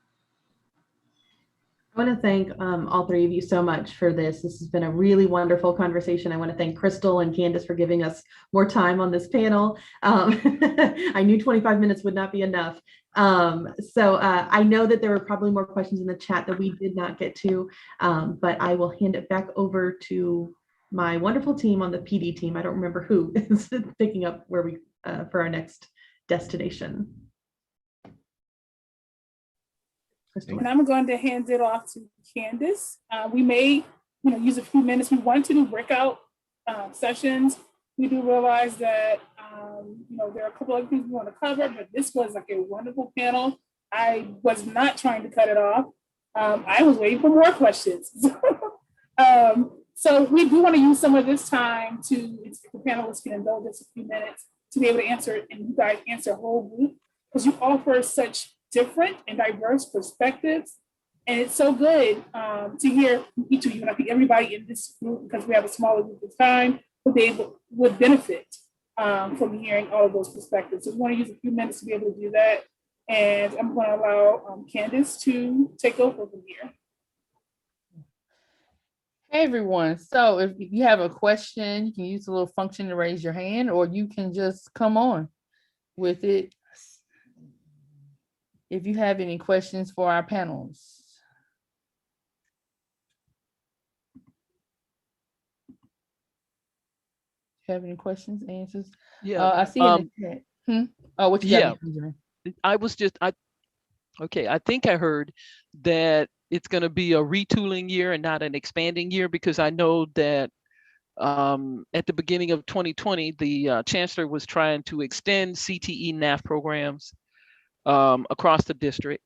I want to thank all three of you so much for this. This has been a really wonderful conversation. I want to thank Crystal and Candace for giving us more time on this panel. I knew 25 minutes would not be enough. So I know that there were probably more questions in the chat that we did not get to, but I will hand it back over to my wonderful team on the PD team. I don't remember who is picking up where we for our next destination. And I'm going to hand it off to Candace. We may, use a few minutes. We want to do breakout sessions. We do realize that, there are a couple of things we want to cover, but this was like a wonderful panel. I was not trying to cut it off. I was waiting for more questions. So we do want to use some of this time if the panelists can indulge us a few minutes to be able to answer, and you guys answer a whole group, because you offer such different and diverse perspectives. And it's so good to hear from each of you. And I think everybody in this group, because we have a smaller group this time, would benefit from hearing all of those perspectives. So we want to use a few minutes to be able to do that. And I'm going to allow Candace to take over from here. Hey everyone. So if you have a question, you can use the little function to raise your hand, or you can just come on with it if you have any questions for our panels. Have any questions, answers? Yeah. I see in the chat. Oh, what you got? Yeah. Benjamin? Okay. I think I heard that it's going to be a retooling year and not an expanding year, because I know that at the beginning of 2020, the chancellor was trying to extend CTE NAF programs across the district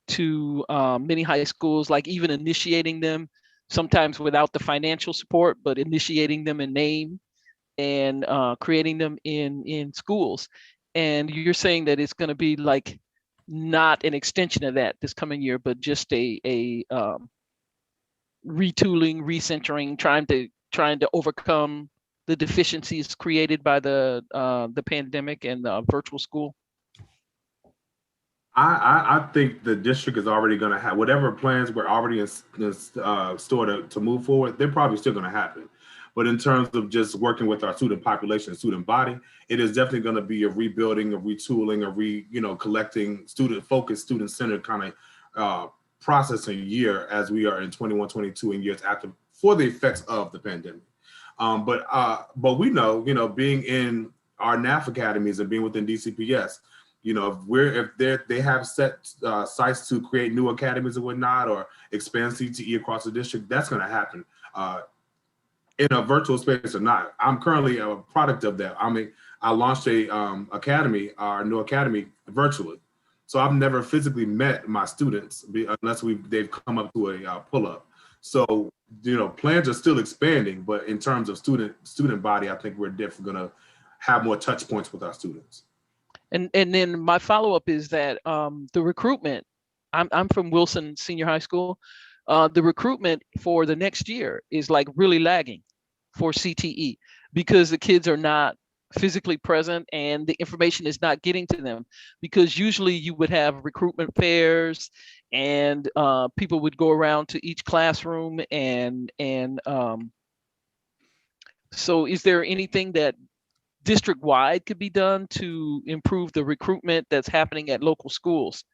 to many high schools, like even initiating them, sometimes without the financial support, but initiating them in name and creating them in schools. And you're saying that it's going to be like not an extension of that this coming year, but just a retooling, recentering, trying to overcome the deficiencies created by the pandemic and virtual school. I think the district is already going to have whatever plans were already in store to move forward. They're probably still going to happen. But in terms of just working with our student population, student body, it is definitely going to be a rebuilding, a retooling, collecting student-focused, student-centered kind of processing year as we are in 21, 22 and years after for the effects of the pandemic. But we know, being in our NAF academies and being within DCPS, if they have set sites to create new academies and whatnot, or expand CTE across the district, that's going to happen in a virtual space or not. I'm currently a product of that. I launched a academy, our new academy, virtually. So I've never physically met my students unless they've come up to a pull-up. So plans are still expanding, but in terms of student body, I think we're definitely going to have more touch points with our students. And then my follow-up is that the recruitment, I'm from Wilson Senior High School. The recruitment for the next year is like really lagging for CTE because the kids are not physically present and the information is not getting to them, because usually you would have recruitment fairs and people would go around to each classroom and so is there anything that district-wide could be done to improve the recruitment that's happening at local schools?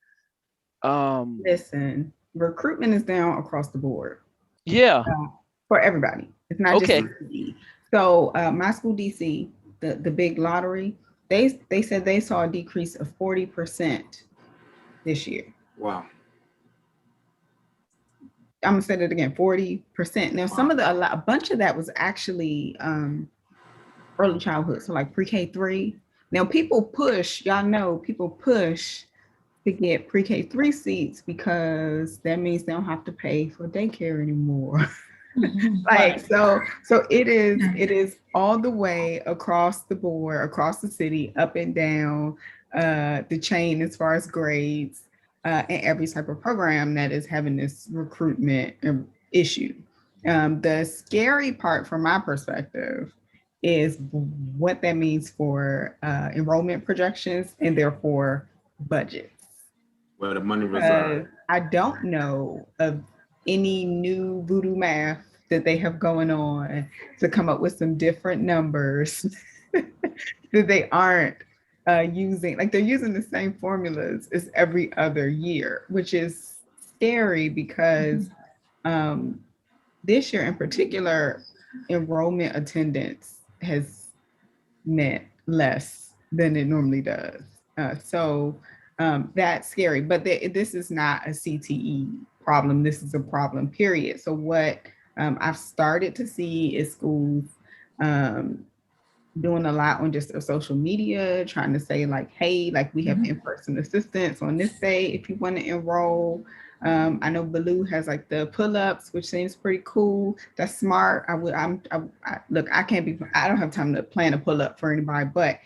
Listen, recruitment is down across the board. Yeah. For everybody. It's not Okay. just DC. So my school DC, the big lottery, they said they saw a decrease of 40% this year. Wow. I'm gonna say that again, 40%. Now, a bunch of that was actually early childhood, so like pre-K3. Now, people push to get pre-K3 seats because that means they don't have to pay for daycare anymore. So it is all the way across the board, across the city, up and down the chain as far as grades. And every type of program that is having this recruitment issue. The scary part from my perspective is what that means for enrollment projections and therefore budgets. Where the money resides. I don't know of any new voodoo math that they have going on to come up with some different numbers that they aren't using. Like they're using the same formulas as every other year, which is scary because this year in particular, enrollment attendance has meant less than it normally does. So that's scary, but this is not a CTE problem. This is a problem, period. So what I've started to see is schools doing a lot on just social media, trying to say like, hey, like we have in-person assistance on this day if you want to enroll. I know Baloo has like the pull-ups, which seems pretty cool. That's smart. I don't have time to plan a pull-up for anybody, but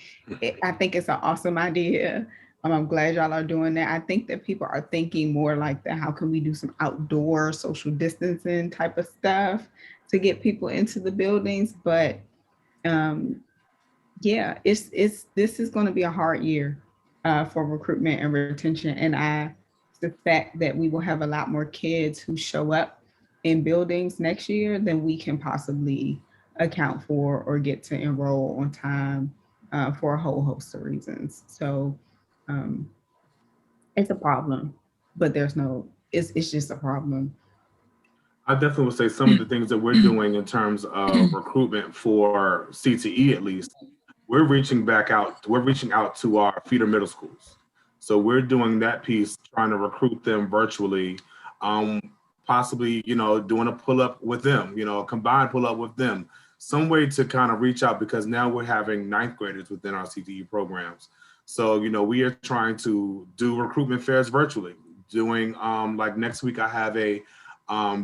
I think it's an awesome idea. I'm glad y'all are doing that. I think that people are thinking more like that. How can we do some outdoor social distancing type of stuff to get people into the buildings? But yeah, this is going to be a hard year for recruitment and retention, and I suspect that we will have a lot more kids who show up in buildings next year, then we can possibly account for or get to enroll on time for a whole host of reasons. So it's a problem, but it's just a problem. I definitely would say some of the things that we're doing in terms of recruitment for CTE, at least, we're reaching out to our feeder middle schools. So we're doing that piece, trying to recruit them virtually, possibly, doing a pull up with them, a combined pull up with them, some way to kind of reach out, because now we're having ninth graders within our CTE programs. So, we are trying to do recruitment fairs virtually, doing like next week I have a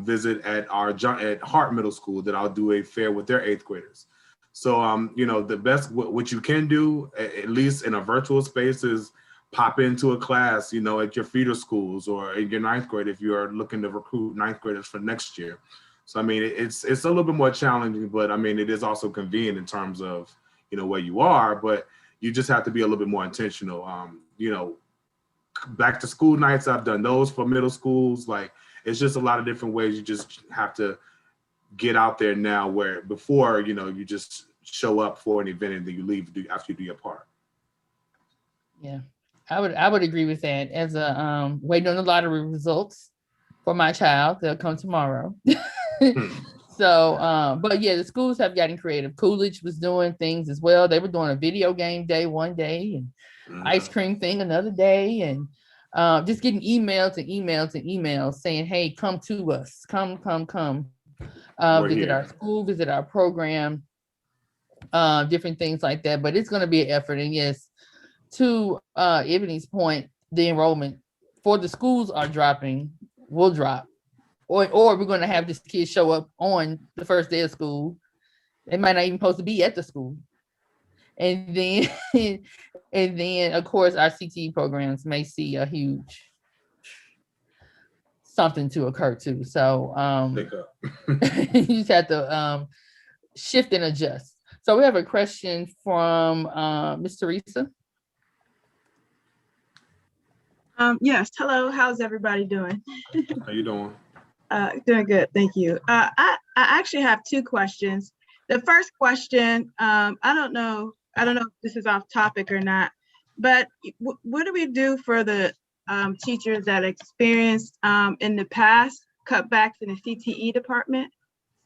visit at at Hart Middle School that I'll do a fair with their 8th graders. So, the best, what you can do, at least in a virtual space, is pop into a class, at your feeder schools or in your 9th grade if you are looking to recruit 9th graders for next year. So, I mean, it's a little bit more challenging, but I mean, it is also convenient in terms of, where you are, but you just have to be a little bit more intentional. Back to school nights, I've done those for middle schools. Like, it's just a lot of different ways you just have to get out there now, where before, you just show up for an event and then you leave after you do your part. Yeah, I would agree with that. As a waiting on the lottery results for my child, they'll come tomorrow. So, but yeah, the schools have gotten creative. Coolidge was doing things as well. They were doing a video game day one day and ice cream thing another day, and just getting emails and emails and emails saying, hey, come to us, come. Visit our school, visit our program, different things like that. But it's going to be an effort. And yes, to Ebony's point, the enrollment for the schools are dropping, will drop. Or we're going to have this kid show up on the first day of school. They might not even supposed to be at the school. And then of course our CTE programs may see a huge something to occur too. So you just have to shift and adjust. So we have a question from Ms. Teresa. Yes, hello, how's everybody doing? How you doing? Doing good, thank you. I actually have 2 questions. The first question, I don't know if this is off topic or not, but what do we do for the teachers that experienced in the past cutbacks in the CTE department?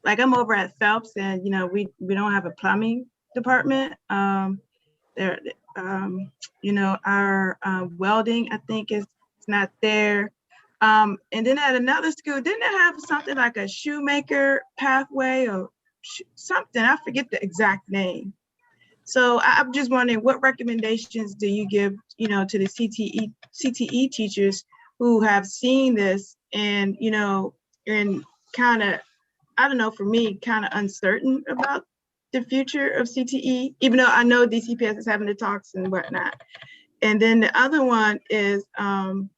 Like, I'm over at Phelps, and we don't have a plumbing department. Our welding, I think, is not there. And then at another school, didn't it have something like a shoemaker pathway or something? I forget the exact name. So I'm just wondering, what recommendations do you give, to the CTE teachers who have seen this and, and kind of, I don't know, for me, kind of uncertain about the future of CTE, even though I know DCPS is having the talks and whatnot. And then the other one is, one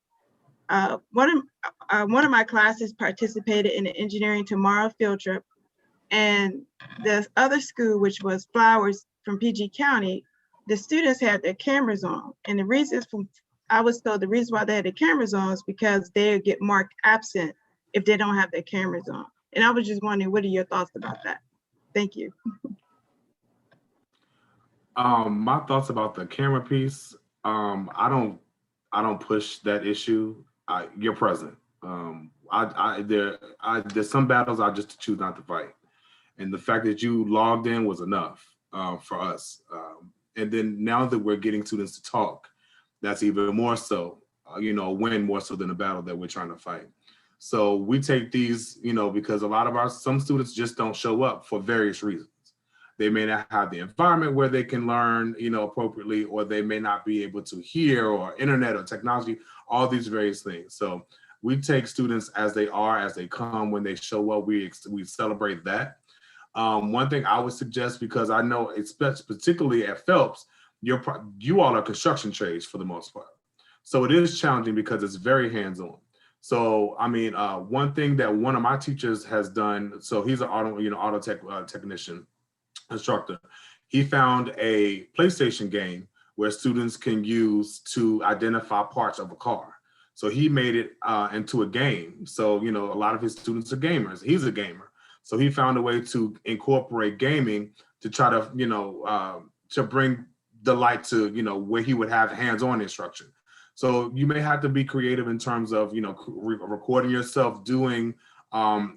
of my classes participated in the Engineering Tomorrow field trip, and the other school, which was Flowers from PG County, the students had their cameras on, and I was told the reason why they had their cameras on is because they get marked absent if they don't have their cameras on. And I was just wondering, what are your thoughts about that? Thank you. My thoughts about the camera piece, I don't push that issue. You're present. There's some battles I just choose not to fight, and the fact that you logged in was enough for us. And then now that we're getting students to talk, that's even more so, a win more so than a battle that we're trying to fight. So we take these, because some students just don't show up for various reasons. They may not have the environment where they can learn, appropriately, or they may not be able to hear, or internet or technology, all these various things. So we take students as they are, as they come. When they show up, we celebrate that. One thing I would suggest, because I know, particularly at Phelps, you all are construction trades for the most part. So it is challenging because it's very hands-on. So, I mean, one thing that one of my teachers has done, so he's an auto technician, instructor. He found a PlayStation game where students can use to identify parts of a car. So he made it into a game. So, you know, a lot of his students are gamers. He's a gamer. So he found a way to incorporate gaming to try to, you know, to bring the light to, you know, where he would have hands-on instruction. So you may have to be creative in terms of, you know, recording yourself doing,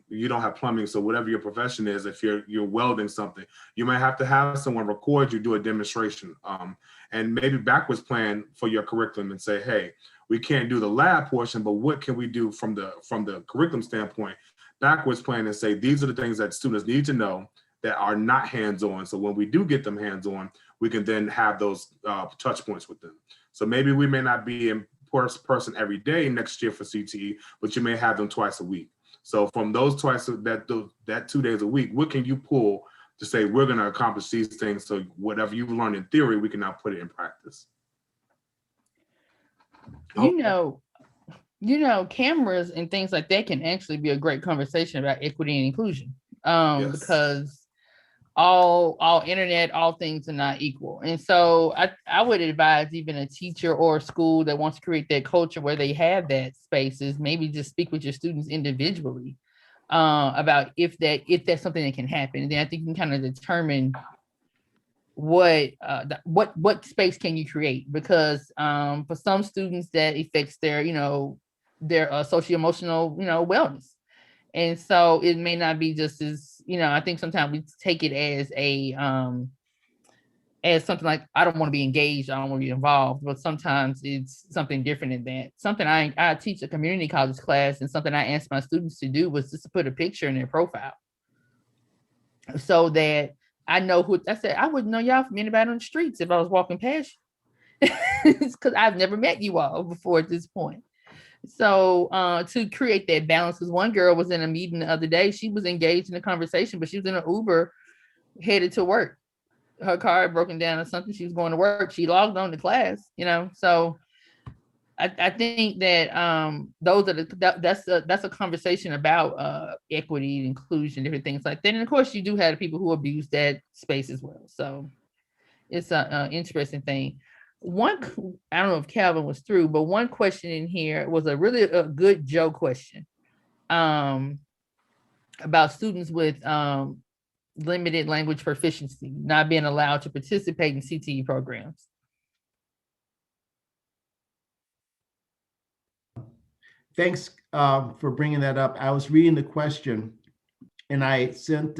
you don't have plumbing, so whatever your profession is, if you're welding something, you might have to have someone record you, do a demonstration, and maybe backwards plan for your curriculum and say, hey, we can't do the lab portion, but what can we do from the curriculum standpoint? Backwards plan and say, these are the things that students need to know that are not hands-on. So when we do get them hands-on, we can then have those touch points with them. So maybe we may not be in person every day next year for CTE, but you may have them twice a week. So from those that 2 days a week, what can you pull to say we're going to accomplish these things? So whatever you've learned in theory, we can now put it in practice. You know, cameras and things like that can actually be a great conversation about equity and inclusion, Yes. because all internet, all things are not equal. And so I would advise even a teacher or a school that wants to create that culture where they have that spaces, maybe just speak with your students individually about if that's something that can happen. And then I think you can kind of determine what space can you create, because for some students that affects their, you know, their socio-emotional, you know, wellness. And so it may not be just as, you know, I think sometimes we take it as something like, I don't want to be engaged, I don't want to be involved, but sometimes it's something different than that. Something I teach a community college class, and something I asked my students to do was just to put a picture in their profile so that I know who. I said, I wouldn't know y'all from anybody on the streets if I was walking past you. It's because I've never met you all before at this point. So to create that balance, because one girl was in a meeting the other day, she was engaged in a conversation, but she was in an Uber headed to work. Her car had broken down or something. She was going to work. She logged on to class, you know. So I think that that's a conversation about equity, inclusion, different things like that. And of course, you do have people who abuse that space as well. So it's an interesting thing. I don't know if Calvin was through, but one question in here was a good Joe question about students with limited language proficiency not being allowed to participate in CTE programs. Thanks for bringing that up. I was reading the question and I sent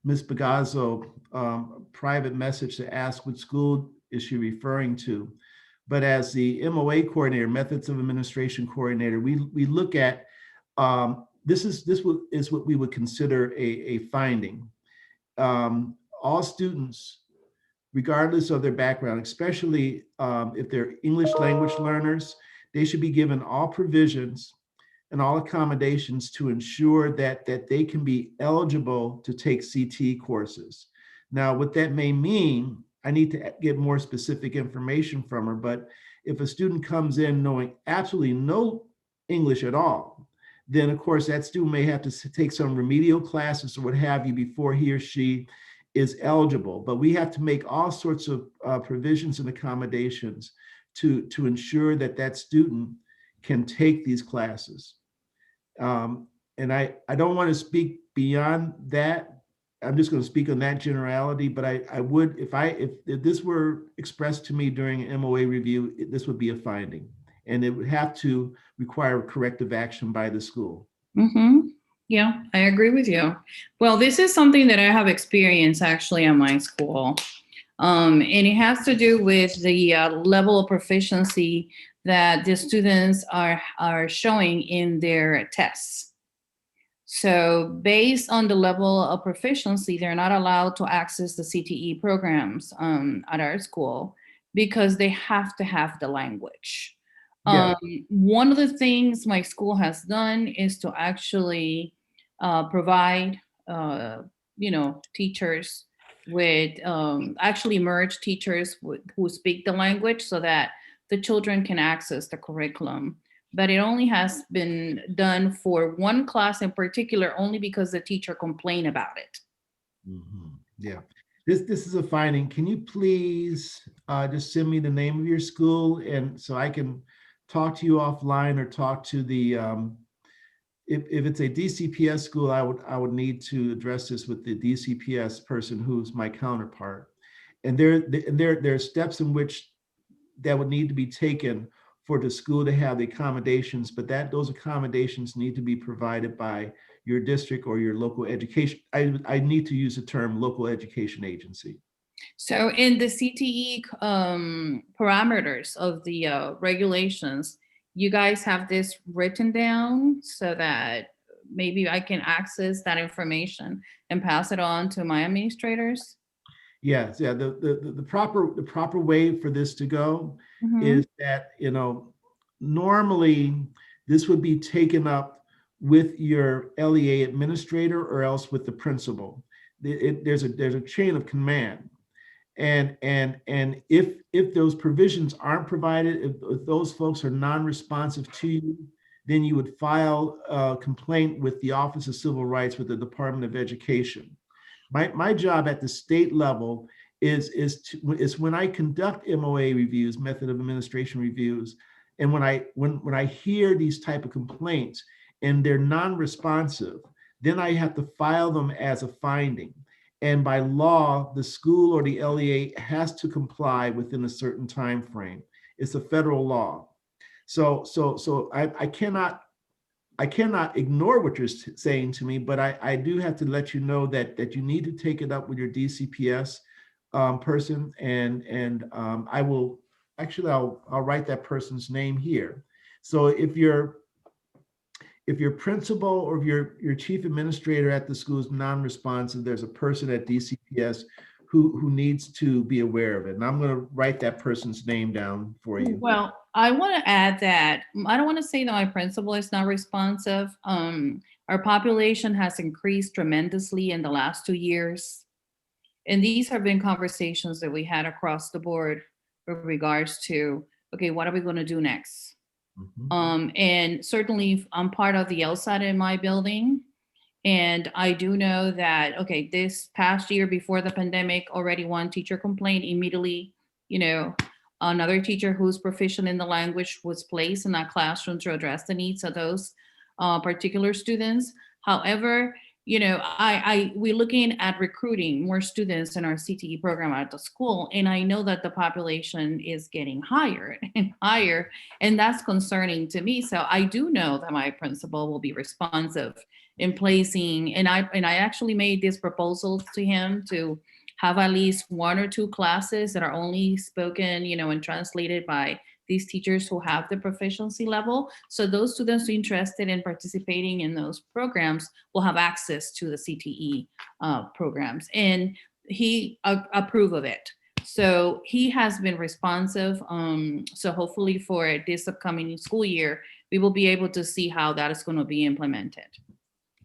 Ms. Bagazzo a private message to ask what school is she referring to. But as the MOA coordinator, methods of administration coordinator, we look at, this is what we would consider a finding. All students, regardless of their background, especially if they're English language learners, they should be given all provisions and all accommodations to ensure that they can be eligible to take CTE courses. Now, what that may mean, I need to get more specific information from her, but if a student comes in knowing absolutely no English at all, then of course that student may have to take some remedial classes or what have you before he or she is eligible. But we have to make all sorts of provisions and accommodations to ensure that student can take these classes. And I don't want to speak beyond that. I'm just going to speak on that generality, but I would, if this were expressed to me during an MOA review, this would be a finding, and it would have to require corrective action by the school. Mm-hmm. Yeah, I agree with you. Well, this is something that I have experienced actually at my school. And it has to do with the level of proficiency that the students are showing in their tests. So based on the level of proficiency, they're not allowed to access the CTE programs at our school because they have to have the language. Yeah. One of the things my school has done is to actually provide, teachers with actually merge teachers who speak the language so that the children can access the curriculum. But it only has been done for one class in particular, only because the teacher complained about it. Mm-hmm. Yeah, this is a finding. Can you please just send me the name of your school, and so I can talk to you offline or talk to the, if it's a DCPS school, I would need to address this with the DCPS person who's my counterpart. And there are steps in which that would need to be taken for the school to have the accommodations, but those accommodations need to be provided by your district or your local education. I need to use the term local education agency. So in the CTE parameters of the regulations, you guys have this written down so that maybe I can access that information and pass it on to my administrators? Yes, yeah. The proper way for this to go is that, normally this would be taken up with your LEA administrator or else with the principal. There's a chain of command. And if those provisions aren't provided, if those folks are non-responsive to you, then you would file a complaint with the Office of Civil Rights with the Department of Education. My job at the state level is when I conduct MOA reviews, method of administration reviews, and when I hear these type of complaints and they're non-responsive, then I have to file them as a finding. And by law, the school or the LEA has to comply within a certain time frame. It's a federal law. So I cannot ignore what you're saying to me, but I do have to let you know that you need to take it up with your DCPS person, and I will actually I'll write that person's name here. So if your principal or if your chief administrator at the school is non-responsive, there's a person at DCPS who needs to be aware of it. And I'm going to write that person's name down for you. Well, I want to add that I don't want to say that my principal is not responsive. Our population has increased tremendously in the last 2 years. And these have been conversations that we had across the board with regards to, okay, what are we going to do next? And certainly I'm part of the LSAT in my building. And I do know that, okay, this past year before the pandemic, already one teacher complained immediately, another teacher who's proficient in the language was placed in that classroom to address the needs of those particular students. However, we're looking at recruiting more students in our CTE program at the school. And I know that the population is getting higher and higher, and that's concerning to me. So I do know that my principal will be responsive in placing, and I actually made this proposal to him to have at least 1 or 2 classes that are only spoken, and translated by these teachers who have the proficiency level. So those students interested in participating in those programs will have access to the CTE programs. And he approved of it. So he has been responsive. So hopefully for this upcoming school year, we will be able to see how that is going to be implemented.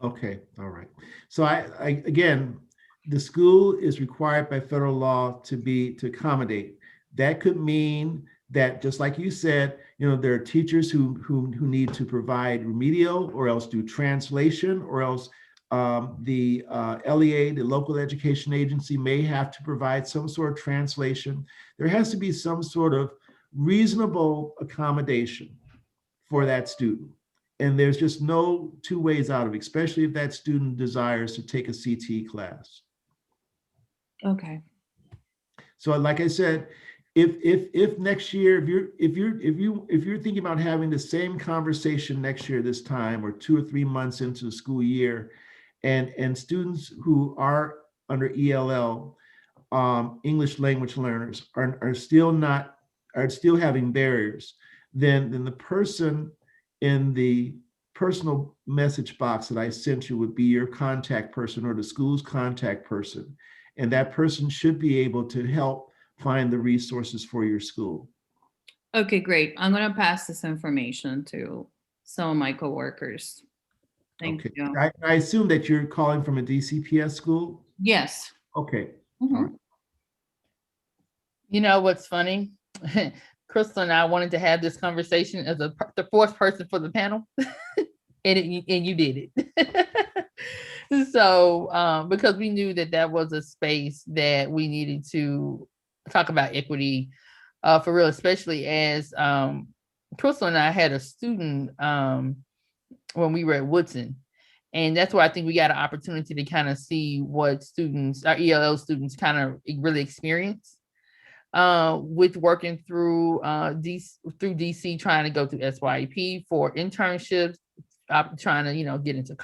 Okay, all right. So I again, the school is required by federal law to accommodate. That could mean that, just like you said, there are teachers who need to provide remedial or else do translation, or else the LEA, the local education agency, may have to provide some sort of translation. There has to be some sort of reasonable accommodation for that student. And there's just no 2 ways out of it, especially if that student desires to take a CTE class. Okay. So like I said, if next year, if you're thinking about having the same conversation next year this time, or 2 or 3 months into the school year, and students who are under ELL, English language learners, are still having barriers, then the person in the personal message box that I sent you would be your contact person or the school's contact person. And that person should be able to help find the resources for your school. Okay, great. I'm going to pass this information to some of my coworkers. Thank you. I assume that you're calling from a DCPS school? Yes. Okay. Mm-hmm. All right. You know what's funny? Crystal and I wanted to have this conversation as the 4th person for the panel, and you did it. So, because we knew that was a space that we needed to talk about equity for real, especially as Crystal and I had a student when we were at Woodson. And that's where I think we got an opportunity to kind of see what students, our ELL students, kind of really experience with working through DC, trying to go through SYEP for internships, trying to, get into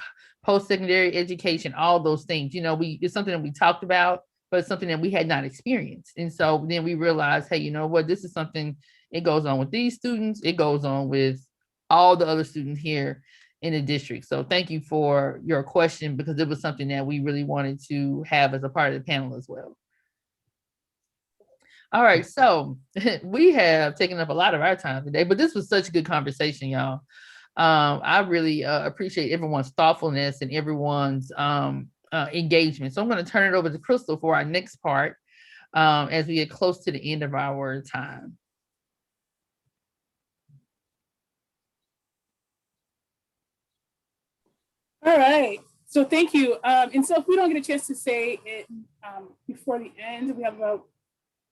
post-secondary education, all those things. It's something that we talked about, but it's something that we had not experienced. And so then we realized, hey, you know what, this is something, it goes on with these students, it goes on with all the other students here in the district. So thank you for your question, because it was something that we really wanted to have as a part of the panel as well. All right, so we have taken up a lot of our time today, but this was such a good conversation, y'all. I really appreciate everyone's thoughtfulness and everyone's engagement. So I'm going to turn it over to Crystal for our next part as we get close to the end of our time. All right. So thank you. And so if we don't get a chance to say it before the end, we have about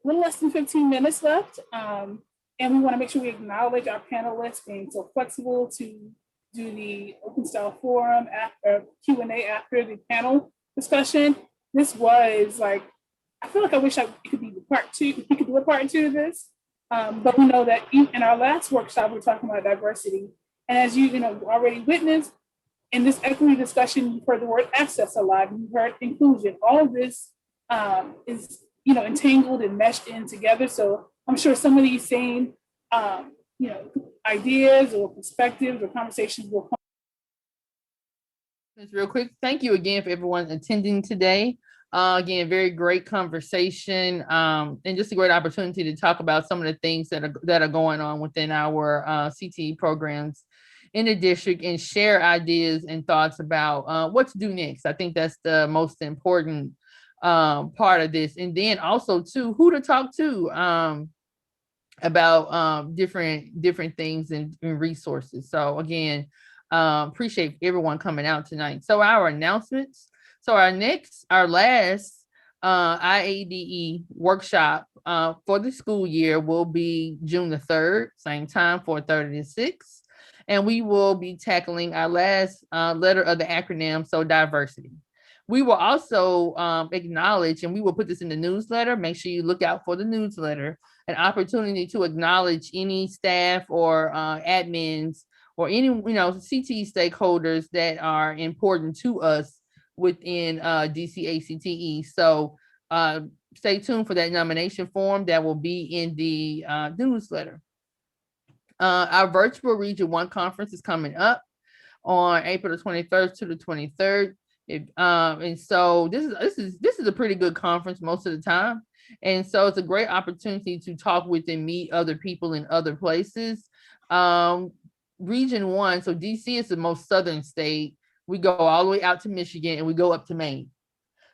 a little less than 15 minutes left. And we want to make sure we acknowledge our panelists being so flexible to do the open style forum after Q&A after the panel discussion. This was like, I feel like I wish it could be part two. We could do a part two of this. But we know that in our last workshop, we were talking about diversity. And as you already witnessed, in this equity discussion, you've heard the word access a lot, you've heard inclusion. All of this is entangled and meshed in together. So I'm sure some of these same ideas or perspectives or conversations will come. Just real quick, thank you again for everyone attending today. Again, very great conversation and just a great opportunity to talk about some of the things that are going on within our CTE programs in the district and share ideas and thoughts about what to do next. I think that's the most important part of this. And then also too, who to talk to about different things and resources. So again, appreciate everyone coming out tonight. So our announcements. So our last IADE workshop for the school year will be June the 3rd, same time, 4:30 to 6. And we will be tackling our last letter of the acronym, so diversity. We will also acknowledge, and we will put this in the newsletter, make sure you look out for the newsletter, an opportunity to acknowledge any staff or admins or any CTE stakeholders that are important to us within DC-ACTE. So stay tuned for that nomination form that will be in the newsletter. Our virtual Region 1 conference is coming up on April the 21st to the 23rd. And so this is a pretty good conference most of the time. And so it's a great opportunity to talk with and meet other people in other places. Region 1, so DC is the most southern state. We go all the way out to Michigan and we go up to Maine.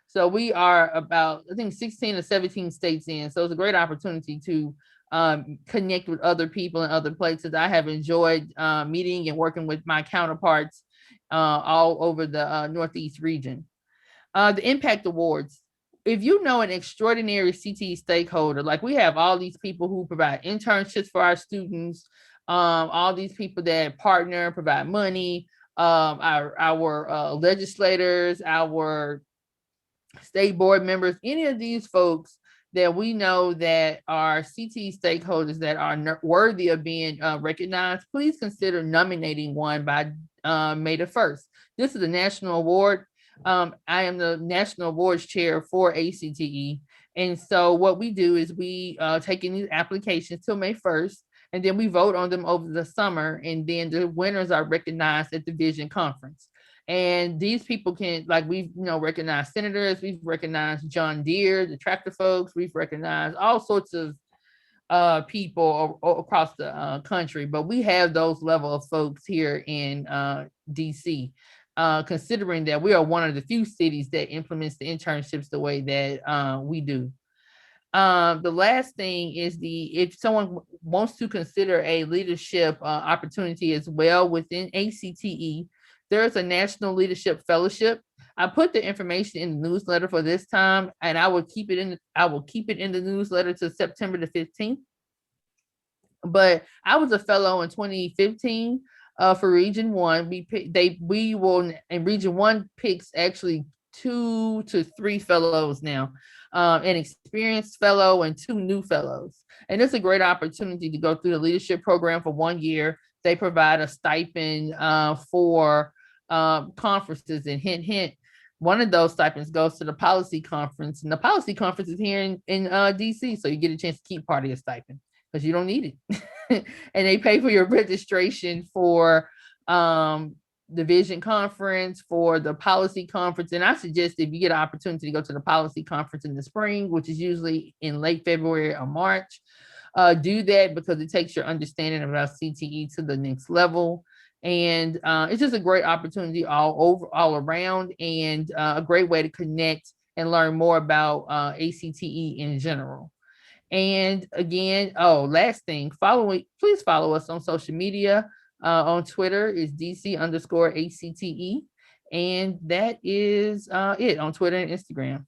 So we are about, I think, 16 or 17 states in. So it's a great opportunity to connect with other people in other places. I have enjoyed meeting and working with my counterparts all over the Northeast region. The Impact Awards. If you know an extraordinary CTE stakeholder, like we have all these people who provide internships for our students, all these people that partner, provide money, our legislators, our state board members, any of these folks that we know that are CTE stakeholders that are worthy of being recognized, please consider nominating one by May the 1st. This is a national award. I am the national awards chair for ACTE. And so what we do is we take in these applications till May 1st, and then we vote on them over the summer. And then the winners are recognized at the Vision Conference. And these people can, like, we've recognized senators, we've recognized John Deere, the tractor folks, we've recognized all sorts of people across the country, but we have those level of folks here in DC, considering that we are one of the few cities that implements the internships the way that we do. The last thing is if someone wants to consider a leadership opportunity as well within ACTE, there's a National Leadership Fellowship. I put the information in the newsletter for this time, and I will keep it in the newsletter to September the 15th. But I was a fellow in 2015 for Region 1. We will, in Region 1 picks actually 2 to 3 fellows now, an experienced fellow and 2 new fellows. And it's a great opportunity to go through the leadership program for 1 year. They provide a stipend for conferences, and hint, hint, one of those stipends goes to the policy conference, and the policy conference is here in DC, so you get a chance to keep part of your stipend because you don't need it. And they pay for your registration for the vision conference, for the policy conference. And I suggest if you get an opportunity to go to the policy conference in the spring, which is usually in late February or March, do that because it takes your understanding about CTE to the next level. And it's just a great opportunity all around, and a great way to connect and learn more about ACTE in general. And again, last thing, please follow us on social media. On Twitter is DC_ACTE. And that is it on Twitter and Instagram.